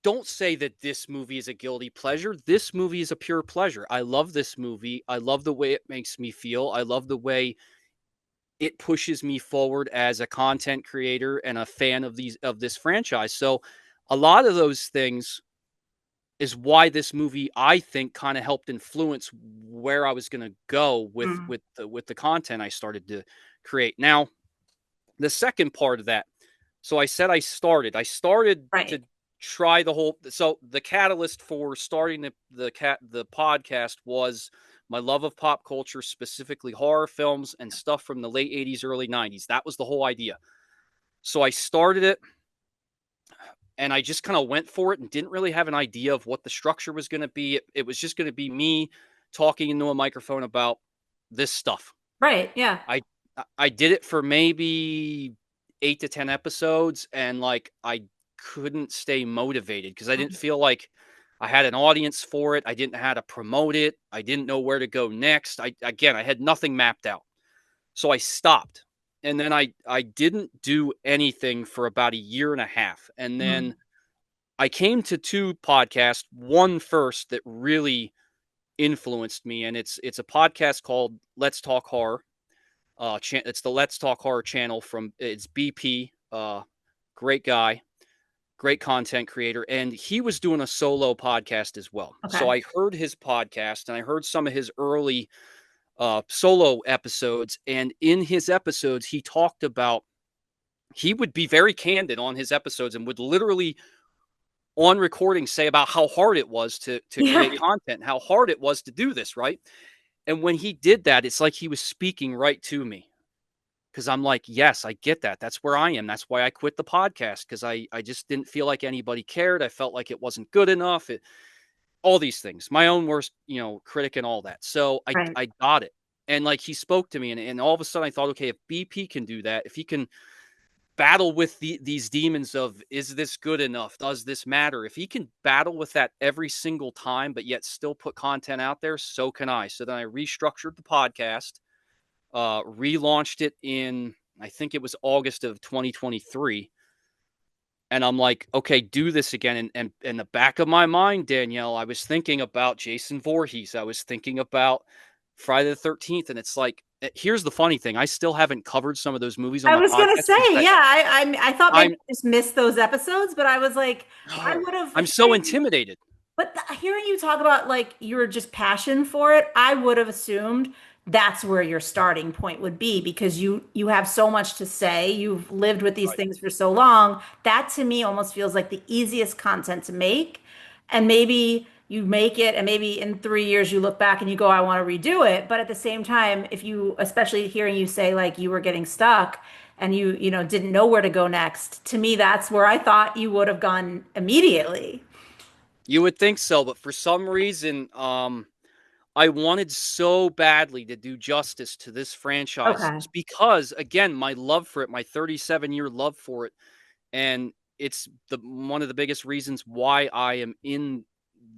don't say that this movie is a guilty pleasure. This movie is a pure pleasure. I love this movie. I love the way it makes me feel. I love the way it pushes me forward as a content creator and a fan of this franchise. So a lot of those things is why this movie, I think, kind of helped influence where I was going to go with Mm. the content I started to create. Now, the second part of that. So I said I started Right. to try the whole. So the catalyst for starting the podcast was my love of pop culture, specifically horror films and stuff from the late 80s, early 90s. That was the whole idea. So I started it, and I just kind of went for it and didn't really have an idea of what the structure was going to be. It was just going to be me talking into a microphone about this stuff. Right. Yeah. I I did it for maybe 8 to 10 episodes, and like I couldn't stay motivated because I didn't Mhm. feel like I had an audience for it. I didn't know how to promote it. I didn't know where to go next. I had nothing mapped out. So I stopped. And then I didn't do anything for about a year and a half. And then Mhm. I came to two podcasts, one first that really influenced me, and it's a podcast called Let's Talk Horror. It's the Let's Talk Horror channel from it's BP. Great guy, great content creator, and he was doing a solo podcast as well. So Okay. I heard his podcast and I heard some of his early solo episodes, and in his episodes he talked about he would be very candid on his episodes and would literally on recording say about how hard it was to create Yeah. content, how hard it was to do this, right? And when he did that, it's like he was speaking right to me because I'm like, yes, I get that. That's where I am. That's why I quit the podcast because I just didn't feel like anybody cared. I felt like it wasn't good enough. All these things, my own worst, critic and all that. So Right. I got it. And like he spoke to me, and all of a sudden I thought, okay, if BP can do that, if he can battle with these demons of is this good enough? Does this matter? If he can battle with that every single time, but yet still put content out there, so can I. So then I restructured the podcast, relaunched it in, I think it was August of 2023. And I'm like, okay, do this again. And in the back of my mind, Danielle, I was thinking about Jason Voorhees. I was thinking about Friday the 13th. And it's like, here's the funny thing. I still haven't covered some of those movies on I my was gonna podcast because say, yeah, I thought maybe I'm, I just missed those episodes, but I was like, I no, would have I'm so hearing, intimidated. but hearing you talk about like your just passion for it, I would have assumed that's where your starting point would be because you have so much to say. You've lived with these Right. things for so long. That to me almost feels like the easiest content to make. And maybe you make it and maybe in 3 years you look back and you go, I want to redo it. But at the same time, if you, especially hearing you say like you were getting stuck and you didn't know where to go next, to me, that's where I thought you would have gone immediately. You would think so, but for some reason, I wanted so badly to do justice to this franchise Okay. because, again, my love for it, my 37-year love for it, and it's the one of the biggest reasons why I am in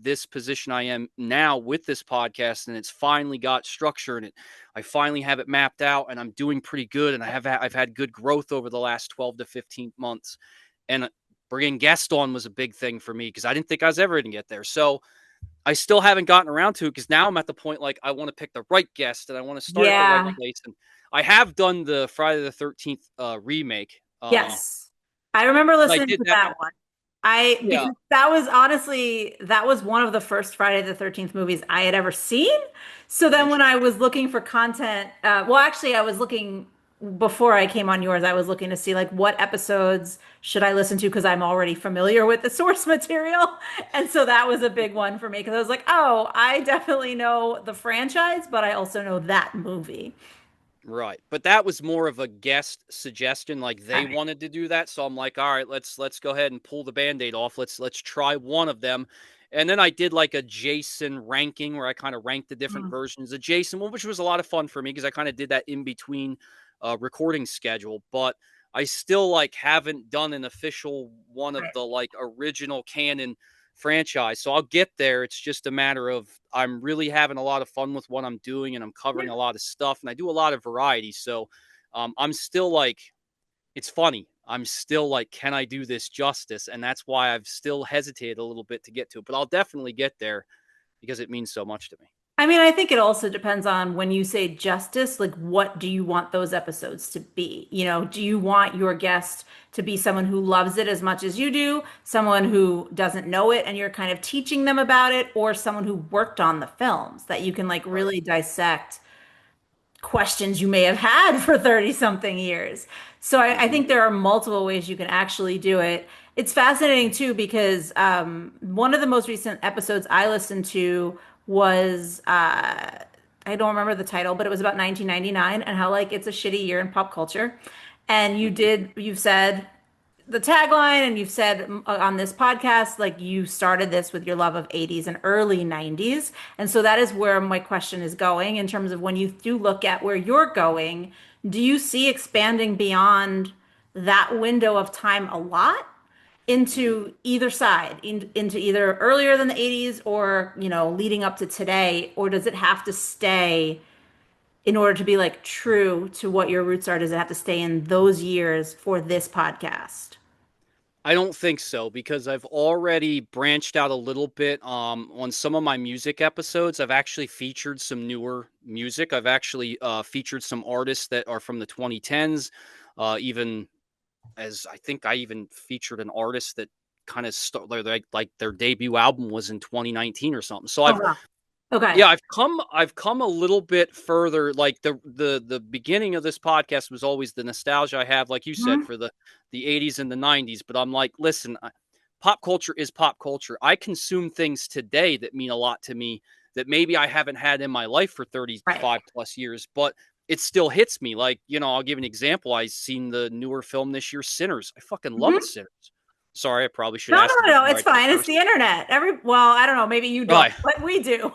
this position I am now with this podcast, and it's finally got structure and I finally have it mapped out, and I'm doing pretty good, and I've had good growth over the last 12 to 15 months, and bringing guests on was a big thing for me because I didn't think I was ever going to get there. So I still haven't gotten around to it because now I'm at the point like I want to pick the right guest and I want to start at the right Yeah. place. And I have done the Friday the 13th remake. Yes. I remember I listening did to that. that one. I Yeah. because that was honestly that was one of the first Friday the 13th movies I had ever seen. So then when I Interesting. was looking for content, well actually I was looking before I came on yours, I was looking to see like what episodes should I listen to because I'm already familiar with the source material. And so that was a big one for me because I was like, "Oh, I definitely know the franchise, but I also know that movie." Right. But that was more of a guest suggestion. Like they Okay. wanted to do that. So I'm like, all right, let's go ahead and pull the band-aid off. Let's try one of them. And then I did like a Jason ranking where I kind of ranked the different Mm, versions of Jason, which was a lot of fun for me because I kind of did that in between recording schedule. But I still like haven't done an official one of right. the like original canon franchise. So I'll get there. It's just a matter of I'm really having a lot of fun with what I'm doing and I'm Yeah. covering a lot of stuff and I do a lot of variety. So I'm still like, it's funny. I'm still like, can I do this justice? And that's why I've still hesitated a little bit to get to it, but I'll definitely get there because it means so much to me. I mean, I think it also depends on when you say justice, like what do you want those episodes to be? You know, do you want your guest to be someone who loves it as much as you do, someone who doesn't know it and you're kind of teaching them about it, or someone who worked on the films that you can like Right. really dissect questions you may have had for 30 something years. So I Mm-hmm. think there are multiple ways you can actually do it. It's fascinating too because one of the most recent episodes I listened to was I don't remember the title, but it was about 1999 and how like it's a shitty year in pop culture. And Mm-hmm. you've said the tagline and you've said on this podcast, like you started this with your love of 80s and early 90s. And so that is where my question is going in terms of when you do look at where you're going, do you see expanding beyond that window of time a lot Mm-hmm. into either side, into either earlier than the 80s or, you know, leading up to today? Or does it have to stay in order to be like true to what your roots are? Does it have to stay in those years for this podcast? I don't think so because I've already branched out a little bit on some of my music episodes. I've actually featured some newer music. I've actually featured some artists that are from the 2010s. Even as I think I even featured an artist that kind of like their debut album was in 2019 or something. So Oh, I've wow. Okay. yeah, I've come a little bit further. Like the beginning of this podcast was always the nostalgia I have, like you said, Mhm. for the 80s and the 90s. But I'm like, listen, pop culture is pop culture. I consume things today that mean a lot to me that maybe I haven't had in my life for Right. 35 plus years, but it still hits me. Like, I'll give an example. I seen the newer film this year, Sinners. I fucking loved Mhm. Sinners. Sorry, I probably should No, ask you no, no. before It's I go fine. It's first. the internet. Well, I don't know. Maybe you don't, Right. but we do.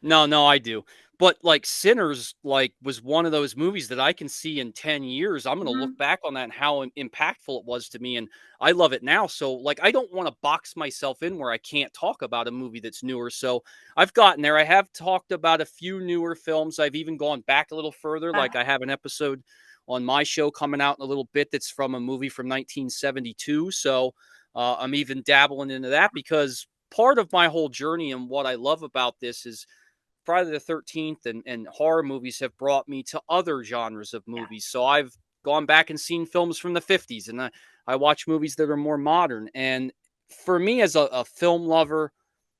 No, no, I do. But like Sinners, like was one of those movies that I can see in 10 years. I'm going to look Mhm. back on that and how impactful it was to me. And I love it now. So like, I don't want to box myself in where I can't talk about a movie that's newer. So I've gotten there. I have talked about a few newer films. I've even gone back a little further. Yeah. Like I have an episode on my show coming out in a little bit that's from a movie from 1972. So I'm even dabbling into that because part of my whole journey and what I love about this is Friday the 13th and horror movies have brought me to other genres of Yeah. movies. So I've gone back and seen films from the 50s and I watch movies that are more modern. And for me, as a film lover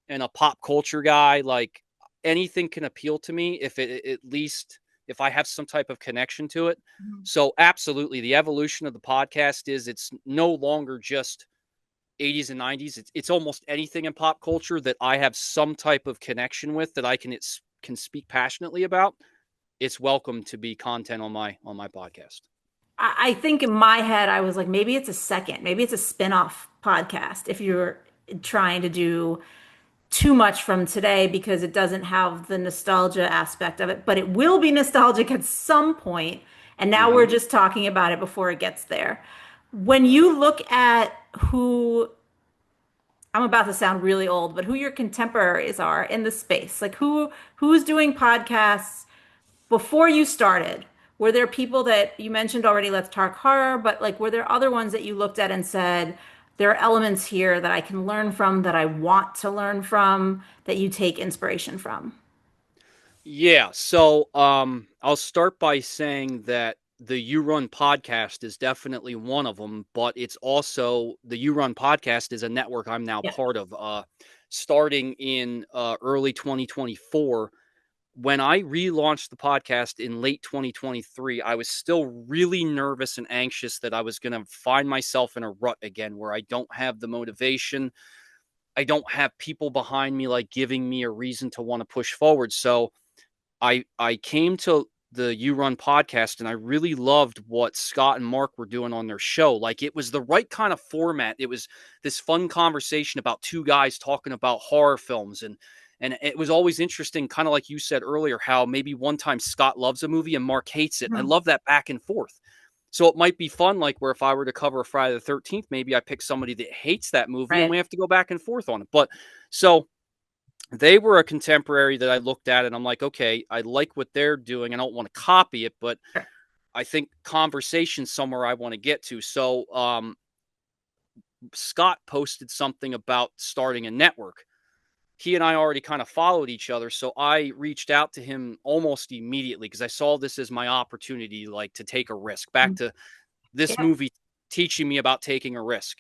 and a pop culture guy, like anything can appeal to me if it at least if I have some type of connection to it. Mhm. So absolutely, the evolution of the podcast is it's no longer just 80s and 90s. It's almost anything in pop culture that I have some type of connection with that I can speak passionately about. It's welcome to be content on my podcast. I think in my head, I was like, maybe it's a second, maybe it's a spin-off podcast if you're trying to do too much from today because it doesn't have the nostalgia aspect of it, but it will be nostalgic at some point. And now we're Mm-hmm. just talking about it before it gets there. When you look at who, I'm about to sound really old, but who your contemporaries are in the space, like who's doing podcasts before you started? Were there people that you mentioned already, let's talk horror, but like were there other ones that you looked at and said, there are elements here that I can learn from, that I want to learn from, that you take inspiration from? Yeah. So I'll start by saying that the You Run podcast is definitely one of them, but it's also the You Run podcast is a network I'm now Yeah. part of. Starting in early 2024, when I relaunched the podcast in late 2023, I was still really nervous and anxious that I was going to find myself in a rut again where I don't have the motivation. I don't have people behind me like giving me a reason to want to push forward. So I came to the You Run podcast and I really loved what Scott and Mark were doing on their show. Like it was the right kind of format. It was this fun conversation about two guys talking about horror films and it was always interesting, kind of like you said earlier, how maybe one time Scott loves a movie and Mark hates it. I Mhm. love that back and forth. So it might be fun, like where if I were to cover a Friday the 13th, maybe I pick somebody that hates that movie and Right. we have to go back and forth on it. But so they were a contemporary that I looked at and I'm like, okay, I like what they're doing. I don't want to copy it, but Sure. I think conversation somewhere I want to get to. So Scott posted something about starting a network. He and I already kind of followed each other, so I reached out to him almost immediately because I saw this as my opportunity, like to take a risk. Back to this Yeah. movie teaching me about taking a risk.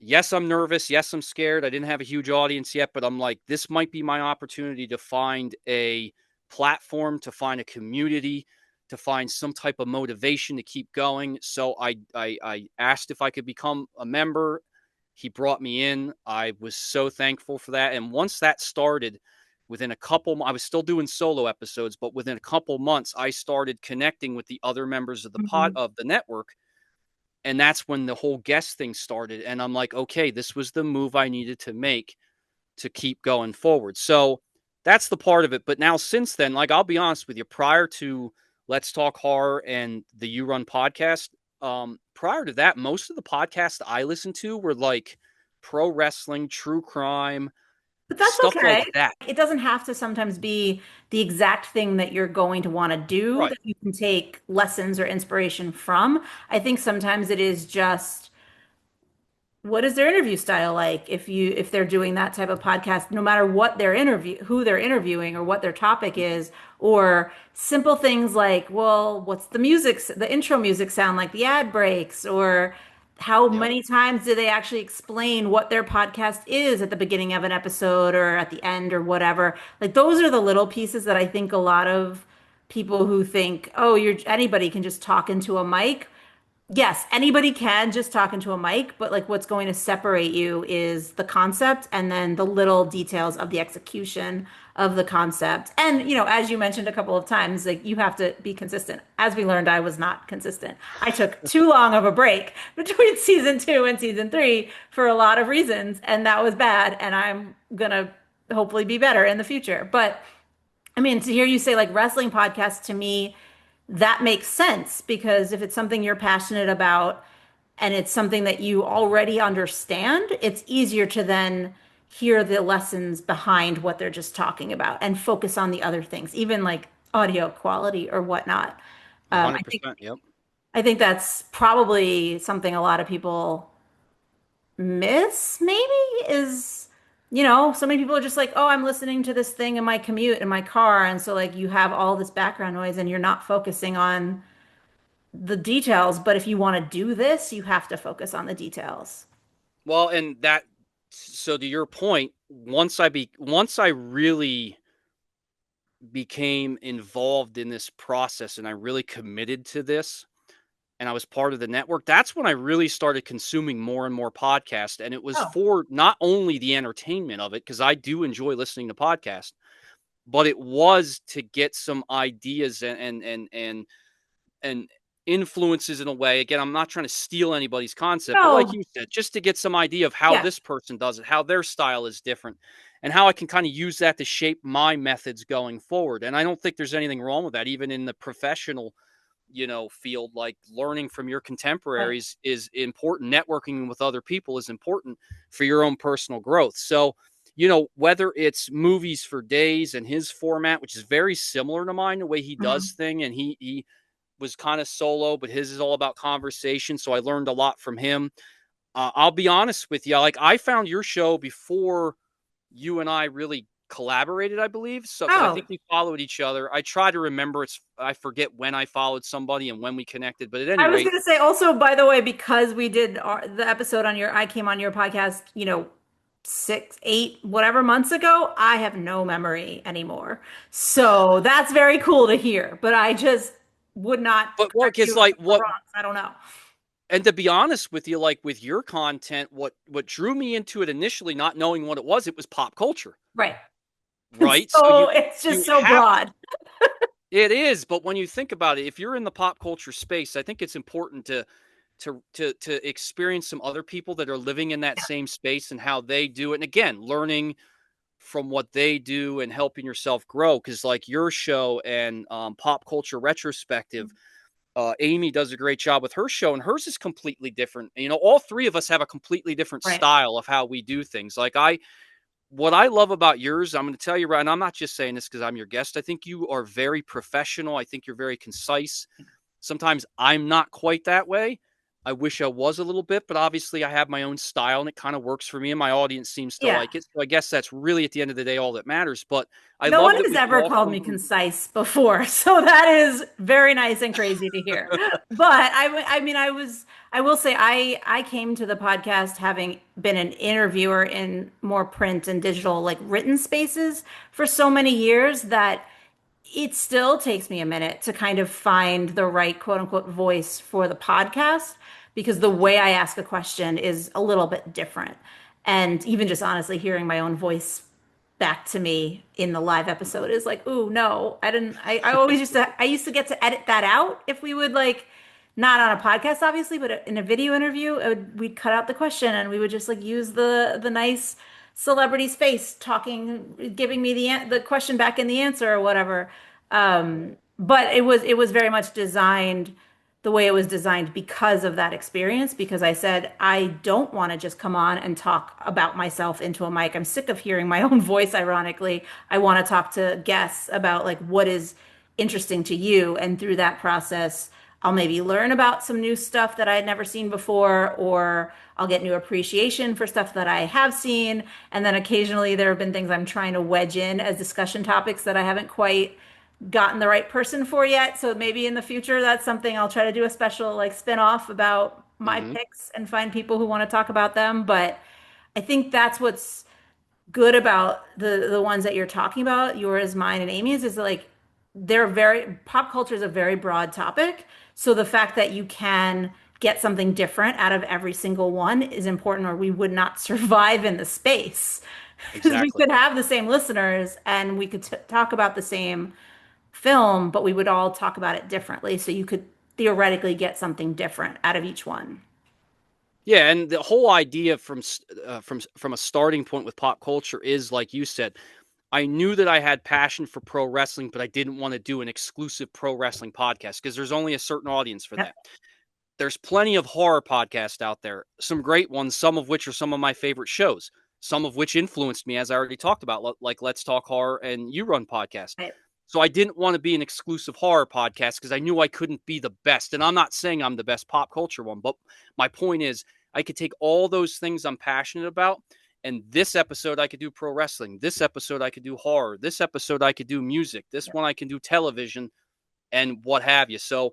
Yes, I'm nervous. Yes, I'm scared. I didn't have a huge audience yet, but I'm like, this might be my opportunity to find a platform, to find a community, to find some type of motivation to keep going. So I asked if I could become a member. He brought me in. I was so thankful for that. And once that started, within a couple, I was still doing solo episodes, but within a couple months, I started connecting with the other members of Mhm. the network, and that's when the whole guest thing started. And I'm like, okay, this was the move I needed to make to keep going forward. So that's the part of it. But now, since then, like, I'll be honest with you, prior to Let's Talk Horror and the You Run podcast, prior to that, most of the podcasts I listened to were like pro wrestling, true crime, But that's stuff like okay. that. It doesn't have to sometimes be the exact thing that you're going to want to do Right. that you can take lessons or inspiration from. I think sometimes it is just what is their interview style like if they're doing that type of podcast, no matter what their interview who they're interviewing or what their topic is, or simple things like, well, what's the intro music sound like, the ad breaks, or how Yep. many times do they actually explain what their podcast is at the beginning of an episode or at the end or whatever. Like those are the little pieces that I think a lot of people who think, oh, you're anybody can just talk into a mic. Yes, anybody can just talk into a mic, but like what's going to separate you is the concept and then the little details of the execution of the concept. And, as you mentioned a couple of times, like you have to be consistent. As we learned, I was not consistent. I took too long of a break between season 2 and season 3 for a lot of reasons, and that was bad. And I'm gonna hopefully be better in the future. But I mean, to hear you say like wrestling podcasts to me, that makes sense because if it's something you're passionate about and it's something that you already understand, it's easier to then hear the lessons behind what they're just talking about and focus on the other things, even like audio quality or whatnot. I think 100%. Yep. I think that's probably something a lot of people miss, maybe, is, so many people are just like, oh, I'm listening to this thing in my commute in my car. And so, like, you have all this background noise and you're not focusing on the details. But if you want to do this, you have to focus on the details. Well, and that, so to your point, once I really became involved in this process and I really committed to this and I was part of the network, that's when I really started consuming more and more podcasts. And it was Oh, for not only the entertainment of it, because I do enjoy listening to podcasts, but it was to get some ideas and influences in a way. Again, I'm not trying to steal anybody's concept, but like no. you said, just to get some idea of how Yeah. this person does it, how their style is different, and how I can kind of use that to shape my methods going forward. And I don't think there's anything wrong with that, even in the professional, field. Like, learning from your Right. contemporaries is important. Networking with other people is important for your own personal growth. So, whether it's movies for days and his format, which is very similar to mine, the way he does Mhm. thing, and he was kind of solo, but his is all about conversation. So I learned a lot from him. I'll be honest with you. Like, I found your show before you and I really collaborated, I believe. So, but I Oh, think we followed each other. I try to remember. I forget when I followed somebody and when we connected. But at any I was rate, going to say also, by the way, because we did the episode I came on your podcast, 6, 8, whatever months ago, I have no memory anymore. So that's very cool to hear, but I just would not but what correct gets you if like I'm what? wrong. I don't know. And to be honest with you, like with your content, what drew me into it initially, not knowing what it was pop culture, Right. right? So It's you just so have broad. it is, but when you think about it, if you're in the pop culture space, I think it's important to experience some other people that are living in that same space and how they do it. And again, learning from what they do and helping yourself grow. Because like your show and pop culture retrospective, Amy does a great job with her show, and hers is completely different. All three of us have a completely different Right. style of how we do things. Like, what I love about yours, I'm going to tell you right, and I'm not just saying this because I'm your guest. I think you are very professional. I think you're very concise. Sometimes I'm not quite that way. I wish I was a little bit, but obviously I have my own style and it kind of works for me and my audience seems to Yeah. like it. So I guess that's really at the end of the day all that matters. But I No one love that has we could ever all called come me from concise before, so that is very nice and crazy to hear. But I mean, I will say, I came to the podcast having been an interviewer in more print and digital, like written spaces for so many years that it still takes me a minute to kind of find the right quote unquote voice for the podcast because the way I ask a question is a little bit different. And even just honestly hearing my own voice back to me in the live episode is like, ooh, no, I didn't. I always I used to get to edit that out if we would like, not on a podcast, obviously, but in a video interview, we'd cut out the question and we would just like use the nice celebrity's face talking, giving me the question back in the answer or whatever. But it was very much designed the way it was designed because of that experience. Because I said I don't want to just come on and talk about myself into a mic. I'm sick of hearing my own voice. Ironically, I want to talk to guests about like what is interesting to you, and through that process I'll maybe learn about some new stuff that I had never seen before, or I'll get new appreciation for stuff that I have seen. And then occasionally there have been things I'm trying to wedge in as discussion topics that I haven't quite gotten the right person for yet. So maybe in the future, that's something I'll try to do a special like spin-off about my hmm picks and find people who want to talk about them. But I think that's what's good about the ones that you're talking about, yours, mine, and Amy's, is like they're very pop culture is a very broad topic. So the fact that you can get something different out of every single one is important, or we would not survive in the space. Because we Exactly. could have the same listeners and we could talk about the same film, but we would all talk about it differently. So you could theoretically get something different out of each one. Yeah, and the whole idea from a starting point with pop culture is like you said, I knew that I had passion for pro wrestling, but I didn't want to do an exclusive pro wrestling podcast because there's only a certain audience for Yep. that. There's plenty of horror podcasts out there, some great ones, some of which are some of my favorite shows, some of which influenced me, as I already talked about, like Let's Talk Horror and You Run podcast. Right. So I didn't want to be an exclusive horror podcast because I knew I couldn't be the best. And I'm not saying I'm the best pop culture one, but my point is I could take all those things I'm passionate about. And this episode, I could do pro wrestling. This episode, I could do horror. This episode, I could do music. This one, I can do television and what have you. So,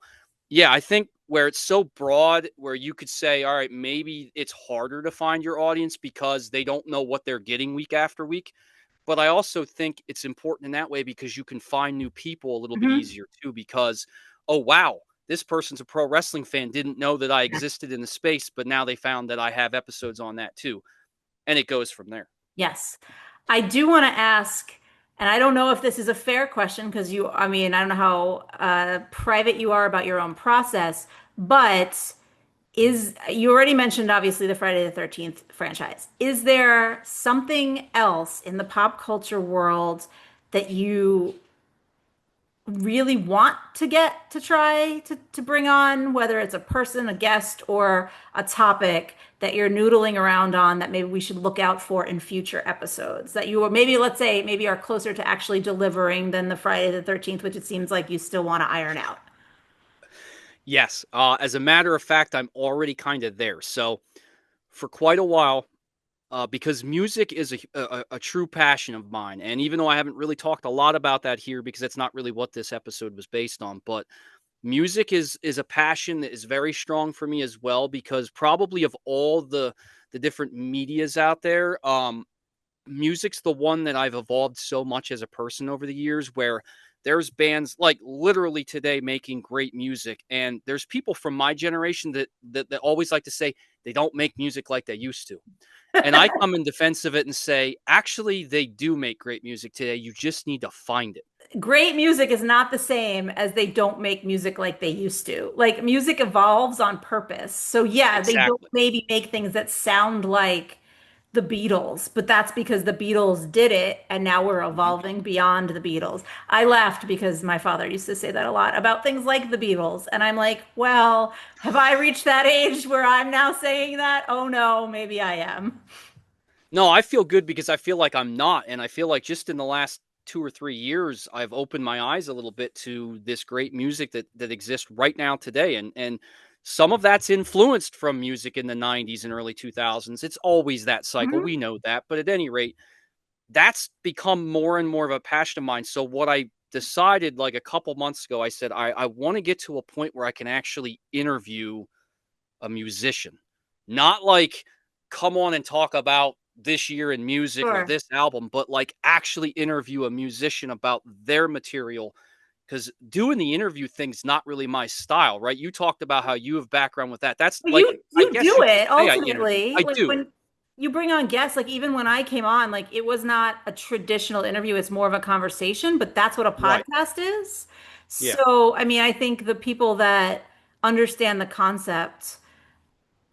yeah, I think where it's so broad, where you could say, all right, maybe it's harder to find your audience because they don't know what they're getting week after week. But I also think it's important in that way because you can find new people a little bit Hmm. easier too. Because, oh, wow, this person's a pro wrestling fan, didn't know that I existed in the space, but now they found that I have episodes on that too. And it goes from there. Yes. I do want to ask, and I don't know if this is a fair question because I mean, I don't know how private you are about your own process, but you already mentioned obviously the Friday the 13th franchise. Is there something else in the pop culture world that you really want to get to try to bring on, whether it's a person, a guest, or a topic that you're noodling around on that maybe we should look out for in future episodes that you, or maybe let's say maybe are closer to actually delivering than the Friday the 13th, which it seems like you still want to iron out? Yes. As a matter of fact, I'm already kind of there. So for quite a while, because music is a true passion of mine. And even though I haven't really talked a lot about that here because that's not really what this episode was based on, but music is a passion that is very strong for me as well because probably of all the different medias out there, music's the one that I've evolved so much as a person over the years where there's bands like literally today making great music and there's people from my generation that always like to say they don't make music like they used to. And I come in defense of it and say, actually, they do make great music today. You just need to find it. Great music is not the same as they don't make music like they used to. Like music evolves on purpose. So yeah, they don't Exactly. maybe make things that sound like the Beatles, but that's because the Beatles did it and now we're Mhm. evolving beyond the Beatles. I laughed because my father used to say that a lot about things like the Beatles. And I'm like, well, have I reached that age where I'm now saying that? Oh no, maybe I am. No, I feel good because I feel like I'm not. And I feel like just in the last 2 or 3 years, I've opened my eyes a little bit to this great music that exists right now today, and some of that's influenced from music in the '90s and early 2000s. It's always that cycle, Mhm. we know that, but at any rate, that's become more and more of a passion of mine. So what I decided like a couple months ago, I said I want to get to a point where I can actually interview a musician, not like come on and talk about this year in music or Sure. this album, but like actually interview a musician about their material. Because doing the interview thing's not really my style, right? You talked about how you have background with that. That's Well, like, I you guess do you could it say I interview. ultimately. I Like do. when you bring on guests, like even when I came on, like it was not a traditional interview, it's more of a conversation, but that's what a Right. podcast is. Yeah. So, I mean, I think the people that understand the concept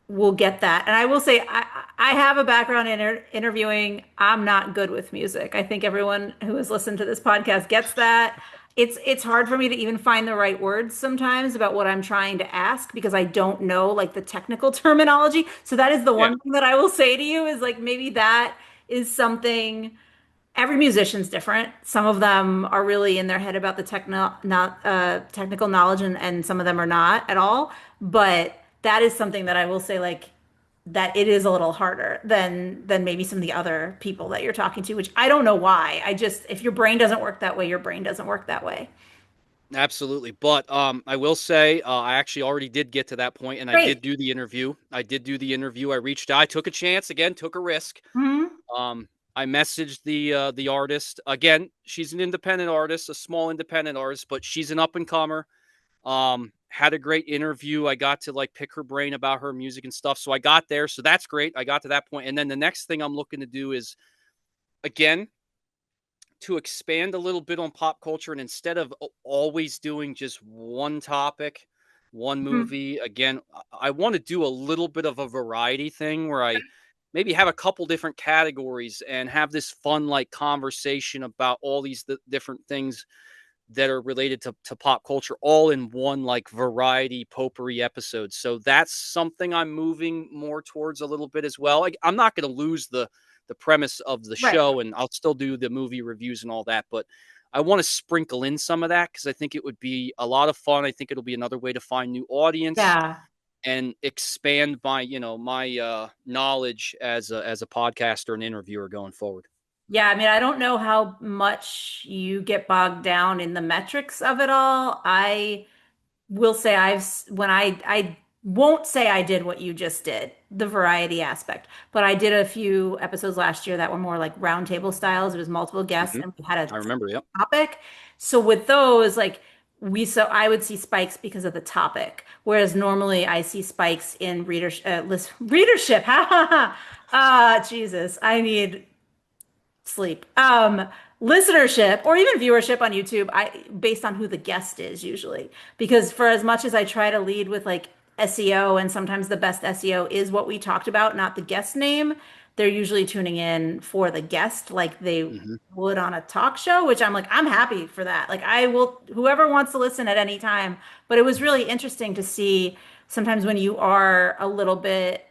will get that. And I will say, I have a background in interviewing. I'm not good with music. I think everyone who has listened to this podcast gets that. It's hard for me to even find the right words sometimes about what I'm trying to ask because I don't know like the technical terminology. So that is the Yeah. one thing that I will say to you is like maybe that is something every musician's different. Some of them are really in their head about the technical knowledge and some of them are not at all. But that is something that I will say like that it is a little harder than maybe some of the other people that you're talking to, which I don't know why. I just if your brain doesn't work that way, your brain doesn't work that way. Absolutely. But I will say I actually already did get to that point and I did Great. do the interview. I did do the interview. I reached out. I took a chance again, took a risk. Hmm. I messaged the artist. Again, she's an independent artist, a small independent artist, but she's an up and comer. Had a great interview. I got to like pick her brain about her music and stuff. So I got there. So that's great. I got to that point. And then the next thing I'm looking to do is again to expand a little bit on pop culture and instead of always doing just one topic, one Hmm. movie, again, I want to do a little bit of a variety thing where I maybe have a couple different categories and have this fun like conversation about all these different things that are related to pop culture all in one like variety potpourri episode. So that's something I'm moving more towards a little bit as well. Like, I'm not going to lose the premise of the Right. show and I'll still do the movie reviews and all that, but I want to sprinkle in some of that because I think it would be a lot of fun. I think it'll be another way to find new audience Yeah. and expand my knowledge as a podcaster and interviewer going forward. Yeah, I mean, I don't know how much you get bogged down in the metrics of it all. I will say when I won't say I did what you just did, the variety aspect, but I did a few episodes last year that were more like roundtable styles. It was multiple guests Hmm. and we had a I remember. Yep. topic. So with those, like I would see spikes because of the topic, whereas normally I see spikes in readership. Ha ha ha. Jesus, I need sleep. Listenership or even viewership on YouTube, I based on who the guest is usually. Because for as much as I try to lead with like SEO and sometimes the best SEO is what we talked about, not the guest name, they're usually tuning in for the guest like they Hmm. would on a talk show, which I'm like, I'm happy for that. Like I will, whoever wants to listen at any time. But it was really interesting to see sometimes when you are a little bit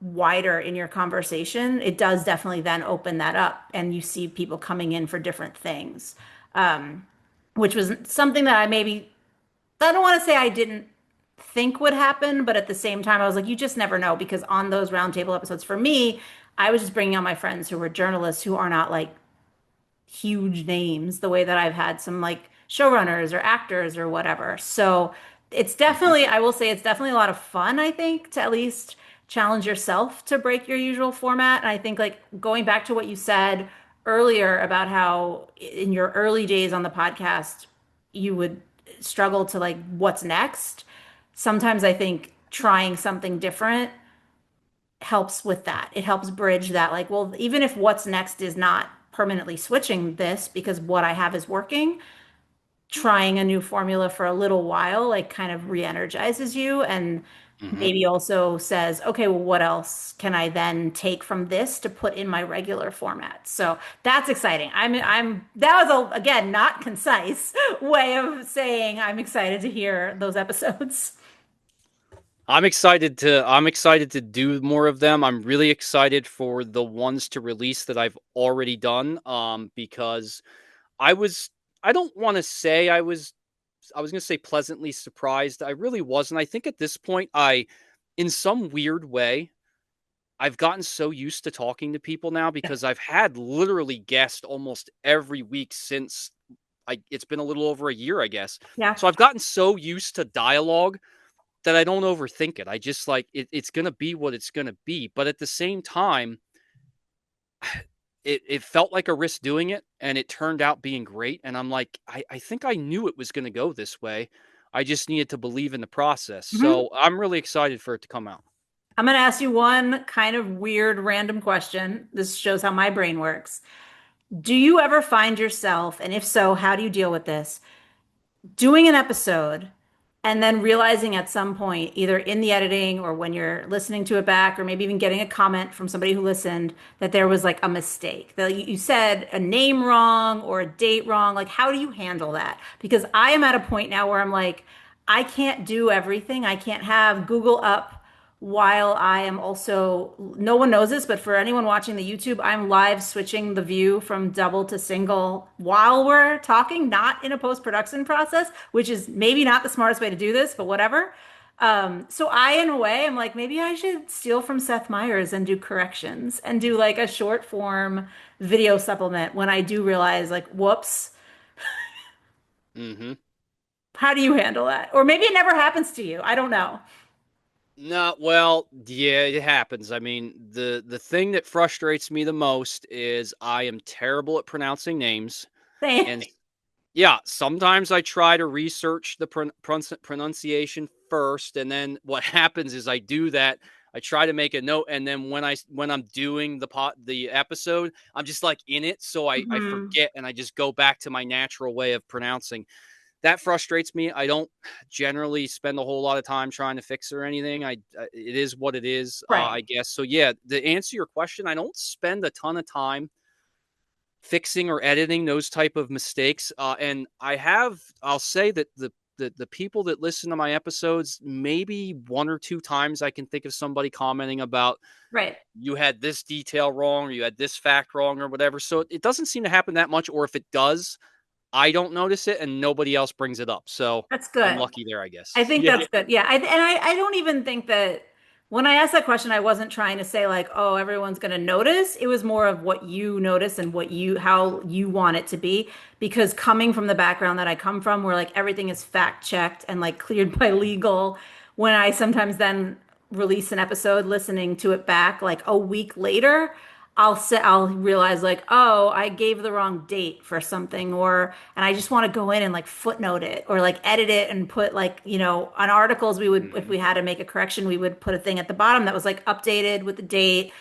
wider in your conversation, it does definitely then open that up and you see people coming in for different things. Um, which was something that I don't want to say I didn't think would happen, but at the same time, I was like, you just never know because on those roundtable episodes for me, I was just bringing on my friends who were journalists who are not like huge names the way that I've had some like showrunners or actors or whatever. So it's Hmm. definitely, I will say it's definitely a lot of fun, I think, to at least challenge yourself to break your usual format. And I think like going back to what you said earlier about how in your early days on the podcast, you would struggle to like what's next. Sometimes I think trying something different helps with that. It helps bridge that, like, well, even if what's next is not permanently switching this because what I have is working, trying a new formula for a little while, like, kind of re-energizes you and Hmm. maybe also says, okay, well, what else can I then take from this to put in my regular format? So that's exciting. That was again, not concise way of saying I'm excited to hear those episodes. I'm excited to do more of them. I'm really excited for the ones to release that I've already done because I was I don't want to say I was going to say pleasantly surprised. I really wasn't. I think at this point in some weird way I've gotten so used to talking to people now Yeah. because I've had literally guests almost every week since it's been a little over a year, I guess. Yeah. So I've gotten so used to dialogue that I don't overthink it. I just like it's going to be what it's going to be. But at the same time, it felt like a risk doing it, and it turned out being great. And I'm like, I think I knew it was going to go this way. I just needed to believe in the process. Mhm. So I'm really excited for it to come out. I'm going to ask you one kind of weird random question. This shows how my brain works. Do you ever find yourself, and if so, how do you deal with this, doing an episode and then realizing at some point, either in the editing or when you're listening to it back, or maybe even getting a comment from somebody who listened, that there was like a mistake, that you said a name wrong or a date wrong? Like, how do you handle that? Because I am at a point now where I'm like, I can't do everything. I can't have Google up while I am also, no one knows this, but for anyone watching the YouTube, I'm live switching the view from double to single while we're talking, not in a post-production process, which is maybe not the smartest way to do this, but whatever. So I, in a way, am like, maybe I should steal from Seth Meyers and do corrections and do like a short form video supplement when I do realize, like, whoops, Hmm. how do you handle that? Or maybe it never happens to you. I don't know. No, well, yeah, it happens. I mean, the thing that frustrates me the most is I am terrible at pronouncing names, Same. and yeah, sometimes I try to research the pronunciation first, and then what happens is I do that. I try to make a note, and then when I'm doing the episode, I'm just like in it, so I Mhm. forget, and I just go back to my natural way of pronouncing. That frustrates me. I don't generally spend a whole lot of time trying to fix it or anything. It is what it is, Right. I guess. So yeah, to answer your question, I don't spend a ton of time fixing or editing those type of mistakes. And I'll say that the people that listen to my episodes, maybe one or two times I can think of somebody commenting about Right. you had this detail wrong or you had this fact wrong or whatever. So it doesn't seem to happen that much. Or if it does, I don't notice it and nobody else brings it up. So That's I'm good. lucky there, I I guess. think Yeah. that's good. Yeah. I don't even think that when I asked that question, I wasn't trying to say like, oh, everyone's going to notice. It was more of what you notice and how you want it to be. Because coming from the background that I come from, where like everything is fact checked and like cleared by legal, when I sometimes then release an episode, listening to it back like a week later, I'll realize like, oh, I gave the wrong date for something, or and I just want to go in and like footnote it or like edit it and put like, on articles we would, if Hmm. we had to make a correction, we would put a thing at the bottom that was like updated with the date,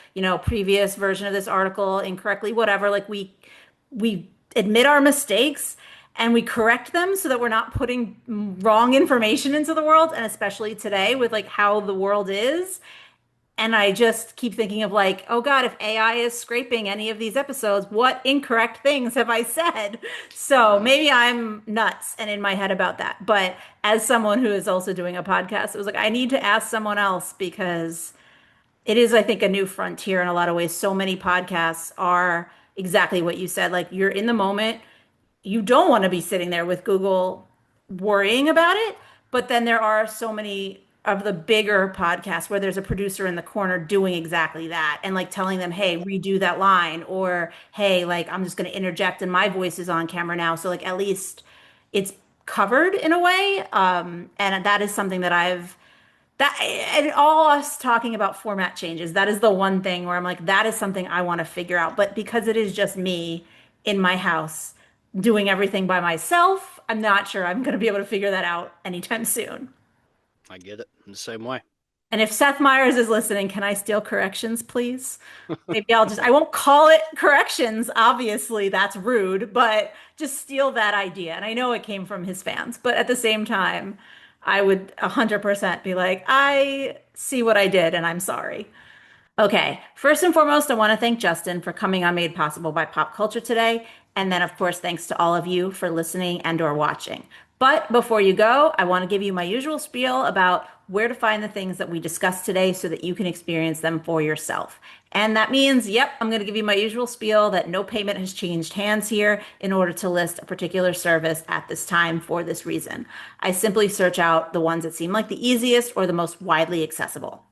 previous version of this article incorrectly, whatever. Like we admit our mistakes and we correct them so that we're not putting wrong information into the world, and especially today with like how the world is. And I just keep thinking of like, oh God, if AI is scraping any of these episodes, what incorrect things have I said? So Hmm. maybe I'm nuts and in my head about that. But as someone who is also doing a podcast, it was like, I need to ask someone else because it is, I think, a new frontier in a lot of ways. So many podcasts are exactly what you said. Like you're in the moment, you don't want to be sitting there with Google worrying about it. But then there are so many of the bigger podcasts where there's a producer in the corner doing exactly that and like telling them, hey, redo that line, or hey, like I'm just going to interject and my voice is on camera now. So like at least it's covered in a way. And that is something that and all us talking about format changes, that is the one thing where I'm like, that is something I want to figure out. But because it is just me in my house doing everything by myself, I'm not sure I'm going to be able to figure that out anytime soon. I get it. I'm the same way. And if Seth Meyers is listening, can I steal corrections, please? Maybe I won't call it corrections. Obviously, that's rude, but just steal that idea. And I know it came from his fans, but at the same time, I would 100% be like, I see what I did and I'm sorry. Okay, first and foremost, I want to thank Justin for coming on Made Possible by Pop Culture today. And then, of course, thanks to all of you for listening and or watching. But before you go, I want to give you my usual spiel about where to find the things that we discussed today so that you can experience them for yourself. And that means, yep, I'm going to give you my usual spiel that no payment has changed hands here in order to list a particular service at this time for this reason. I simply search out the ones that seem like the easiest or the most widely accessible.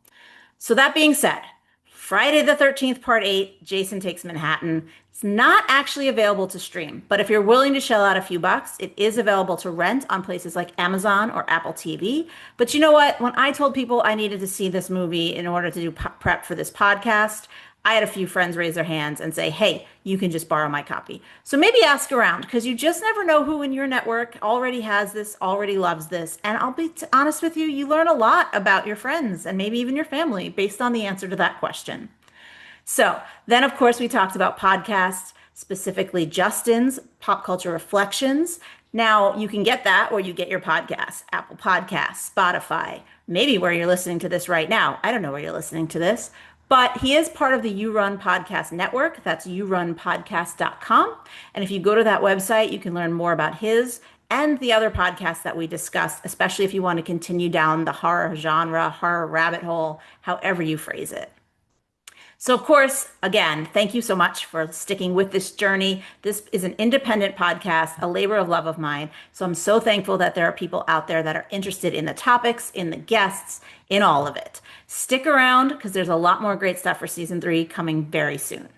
So that being said, Friday the 13th, Part 8, Jason Takes Manhattan. It's not actually available to stream, but if you're willing to shell out a few bucks, it is available to rent on places like Amazon or Apple TV. But you know what? When I told people I needed to see this movie in order to do prep for this podcast, I had a few friends raise their hands and say, hey, you can just borrow my copy. So maybe ask around because you just never know who in your network already has this, already loves this. And I'll be honest with you, you learn a lot about your friends and maybe even your family based on the answer to that question. So then, of course, we talked about podcasts, specifically Justin's Pop Culture Reflections. Now, you can get that where you get your podcasts, Apple Podcasts, Spotify, maybe where you're listening to this right now. I don't know where you're listening to this, but he is part of the You Run Podcast Network. That's yourunpodcast.com. And if you go to that website, you can learn more about his and the other podcasts that we discussed, especially if you want to continue down the horror genre, horror rabbit hole, however you phrase it. So, of course, again, thank you so much for sticking with this journey. This is an independent podcast, a labor of love of mine. So I'm so thankful that there are people out there that are interested in the topics, in the guests, in all of it. Stick around because there's a lot more great stuff for season 3 coming very soon.